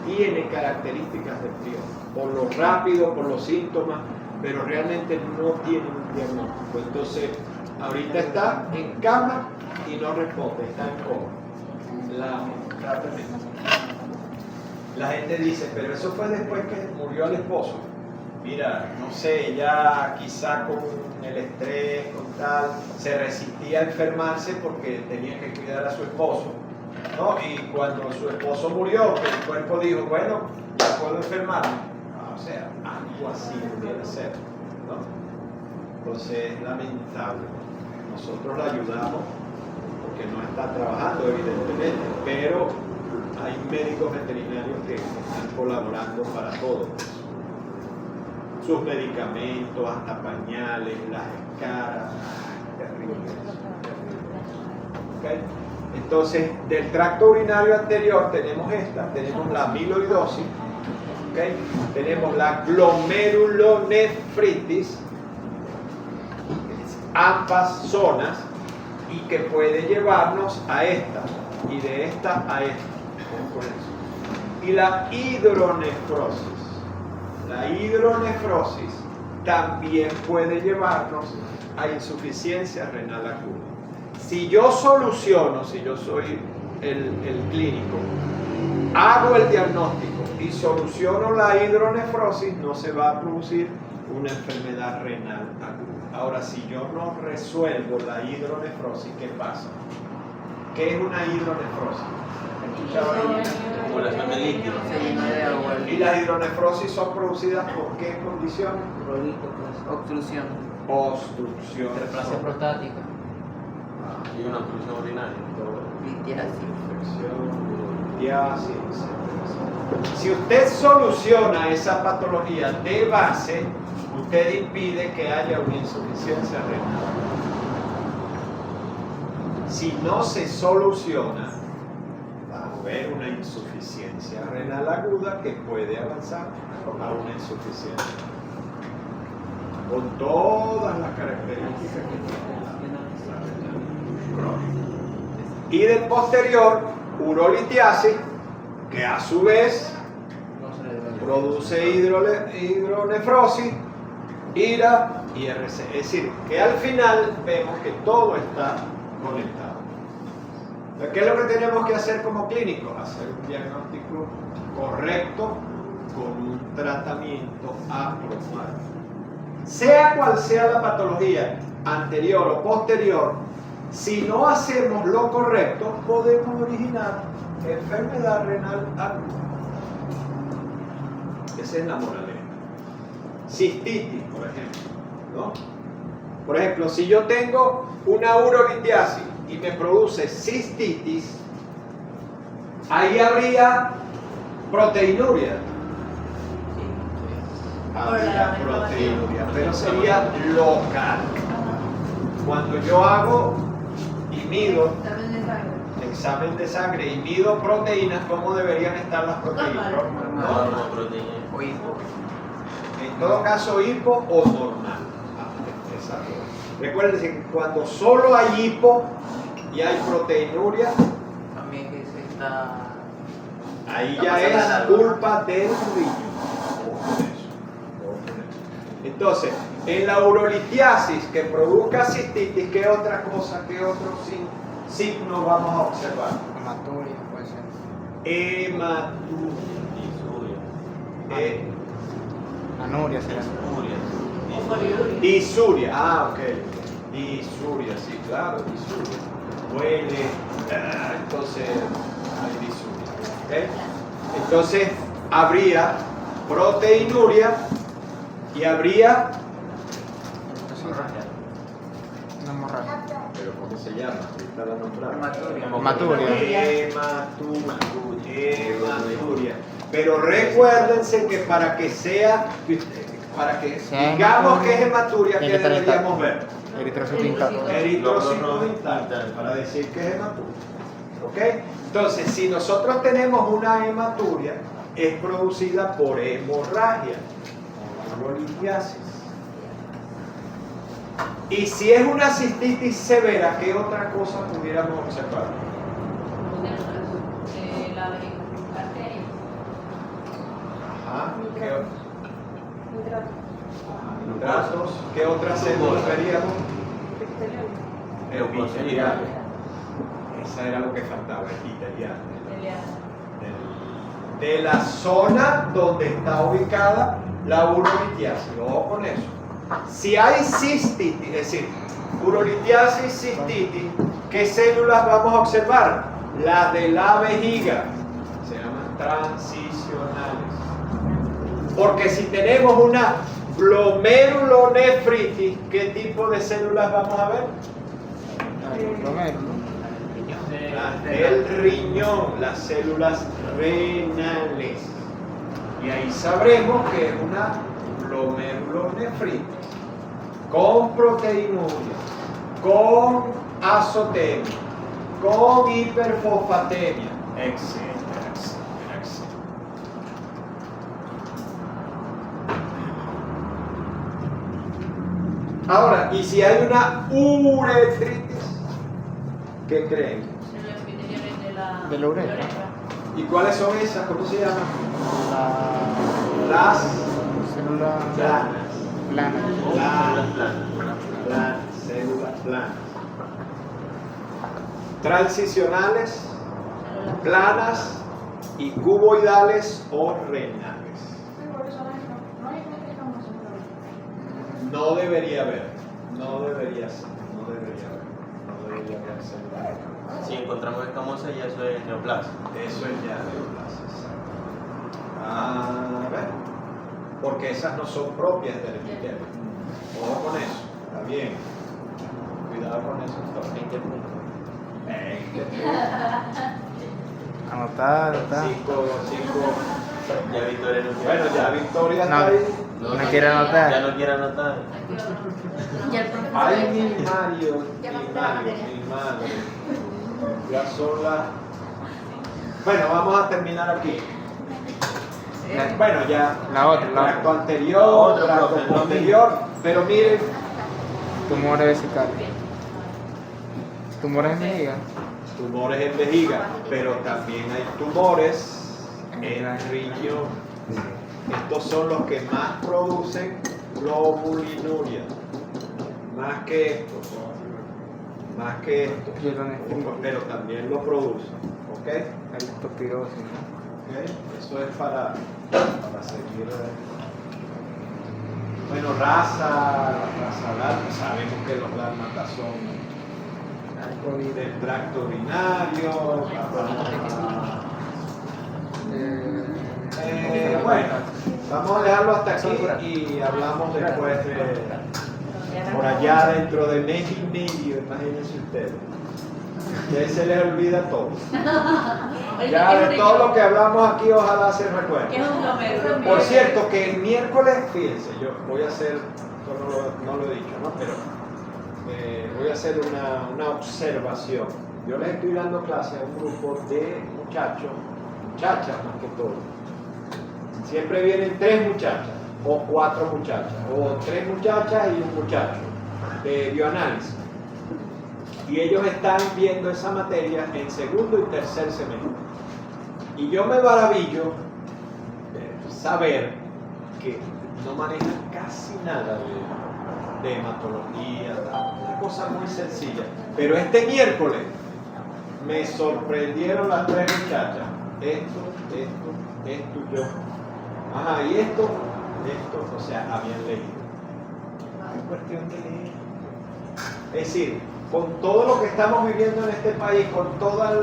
tiene características de prión, por lo rápido, por los síntomas, pero realmente no tiene un diagnóstico. Entonces, ahorita está en cama y no responde, está en coma. Lamentablemente. La gente dice, pero eso fue después que murió el esposo. Mira, no sé, ya quizá con el estrés, con tal, se resistía a enfermarse porque tenía que cuidar a su esposo, ¿no? Y cuando su esposo murió, el cuerpo dijo, bueno, ya puedo enfermarme. O sea, algo así debiera ser, ¿no? Entonces es lamentable. Nosotros la ayudamos porque no está trabajando, evidentemente, pero hay médicos veterinarios que están colaborando para todo eso. Sus medicamentos, hasta pañales, las escaras, terribles. ¿Okay? Entonces, del tracto urinario anterior tenemos tenemos la amiloidosis, ¿okay? Tenemos la glomerulonefritis, ambas zonas, y que puede llevarnos a esta, y de esta a esta. Y la hidronefrosis. La hidronefrosis también puede llevarnos a insuficiencia renal aguda. Si yo soluciono, si yo soy el clínico, hago el diagnóstico y soluciono la hidronefrosis, no se va a producir una enfermedad renal aguda. Ahora, si yo no resuelvo la hidronefrosis, ¿qué pasa? ¿Qué es una hidronefrosis? Acumulación de líquido. ¿Y las hidronefrosis son producidas por qué condiciones? Obstrucción. Obstrucción. Hiperplasia prostática. Y una obstrucción urinaria. Litiasis. Si usted soluciona esa patología de base, usted impide que haya una insuficiencia renal. Si no se soluciona, va a haber una insuficiencia renal aguda que puede avanzar a una insuficiencia, con todas las características que tiene la renal crónica. Y del posterior, urolitiasis, que a su vez produce hidronefrosis, IRA y RC. Es decir, que al final vemos que todo está conectado. ¿Qué es lo que tenemos que hacer como clínicos? Hacer un diagnóstico correcto con un tratamiento apropiado. Sea cual sea la patología, anterior o posterior, si no hacemos lo correcto, podemos originar enfermedad renal aguda. Esa es la moraleja. Cistitis, por ejemplo, ¿no? Por ejemplo, si yo tengo una urolitiasis y me produce cistitis, ahí habría proteinuria. Habría proteinuria, pero sería local. Cuando yo hago y mido examen de sangre y mido proteínas, ¿cómo deberían estar las proteínas? En todo caso, hipo o normal. Exacto. Recuerden que cuando solo hay hipo y hay proteinuria, También que se está... ahí ya es culpa del riñón. Entonces, en la urolitiasis que produzca cistitis, ¿qué otra cosa, qué otro signo vamos a observar? Hematuria, puede ser. Hematuria. Anuria será. Disuria. Ah, ok. Disuria, sí, claro, disuria. Huele. Entonces, hay disuria. ¿Okay? Entonces, habría proteinuria y habría. Una hemorragia. ¿Pero cómo se llama? Ahorita la nombramos. Hematuria. Pero recuérdense que para que digamos que es hematuria, ¿qué deberíamos ver? Eritrocito intacto. Eritrocito intacto, para decir que es hematuria. ¿Ok? Entonces, si nosotros tenemos una hematuria, es producida por hemorragia, urolitiasis. Y si es una cistitis severa, ¿qué otra cosa pudiéramos observar? La arteria. Ajá. Nitratos. ¿Qué otras células veríamos? Epitelial. Esa era lo que faltaba, epitelial. De la zona donde está ubicada la urolitiasis. Ojo con eso. Si hay cistitis, es decir, urolitiasis, cistitis, ¿qué células vamos a observar? Las de la vejiga. Se llaman transicionales. Porque si tenemos una glomerulonefritis, ¿qué tipo de células vamos a ver? Las del riñón, las células renales. Y ahí sabremos que es una glomerulonefritis con proteinuria, con azotemia, con hiperfosfatemia, etcétera, etcétera, etcétera. Ahora, ¿y si hay una uretritis? ¿Qué creen? De la uretra. ¿Y cuáles son esas? ¿Cómo se llaman? La Las célula planas. plana. Células planas. Transicionales, planas y cuboidales o renales. Sí, por eso no hay métrica más o menos. No debería haber, no debería ser, no debería haber células renales. Si encontramos escamosa, ya eso es neoplasia. Eso es ya neoplasia, exacto. A ver, porque esas no son propias del epitelio. Ojo con eso, está bien. Cuidado con eso. 20 puntos. 20 Anotar, 5. Ya Victoria no quiere. Bueno, ya Victoria No. está ahí. No quiere anotar. Ya no quiere anotar. Y el profesor. Ay, mi Mario, Ya mi vamos a la Mario, materia. mi madre. Ya son las... Bueno, vamos a terminar aquí. Bueno, ya. La otra, Tracto La anterior, otra, tracto profe, lo posterior. Pero miren, Tumores vesicales. Tumores en vejiga. tumores en vejiga, pero también hay tumores en riñón. Estos son los que más producen globulinuria. Más que estos. Más que estos. Pero también lo producen. ¿Ok? La leptospirosis, ¿no? ¿Ok? Eso es para seguir. Bueno, raza dálmata. Sabemos que los dálmatas son del tracto urinario. Bueno, vamos a dejarlo hasta aquí y hablamos después por allá dentro de mes y medio, imagínense ustedes. Ya se les olvida todo. Ya de todo lo que hablamos aquí, ojalá se recuerde. Es un glomérulo. Por cierto, que el miércoles, fíjense, yo voy a hacer, no lo he dicho, ¿no? Pero voy a hacer una observación. Yo les estoy dando clase a un grupo de muchachos, muchachas más que todo. Siempre vienen 3 muchachas, o 4 muchachas, o 3 muchachas y un muchacho de bioanálisis. Y ellos están viendo esa materia en segundo y tercer semestre. Y yo me maravillo de saber que no manejan casi nada de hematología, una cosa muy sencilla. Pero este miércoles me sorprendieron las 3 muchachas. Esto y yo. Ajá, y esto, o sea, habían leído. Es cuestión de leer. Es decir, con todo lo que estamos viviendo en este país, con todo el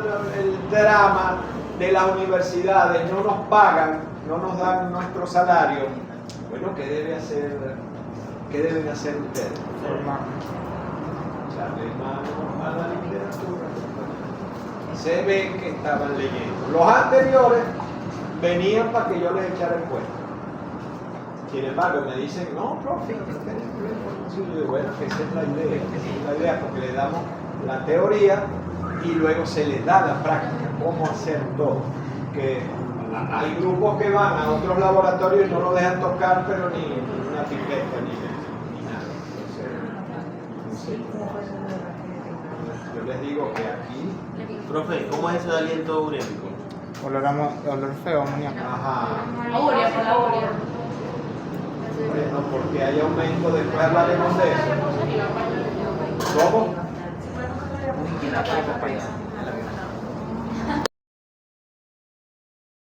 drama de las universidades, no nos pagan, no nos dan nuestro salario. Bueno, ¿qué deben hacer ustedes? Echarle mano a la literatura. Se ve que estaban leyendo. Los anteriores venían para que yo les echara el cuento. Sin embargo, me dicen, no, profe, bueno, que esa es la idea, porque le damos la teoría y luego se les da la práctica, cómo hacer todo. Que hay grupos que van a otros laboratorios y no lo dejan tocar, pero ni una pipeta, ni nada. Entonces, yo les digo que aquí... Profe, ¿cómo es eso de aliento urémico? Olor feo, amoníaco. Ajá. Aurea, por la aurea. Bueno, porque hay aumento, después hablaremos de eso. ¿Cómo?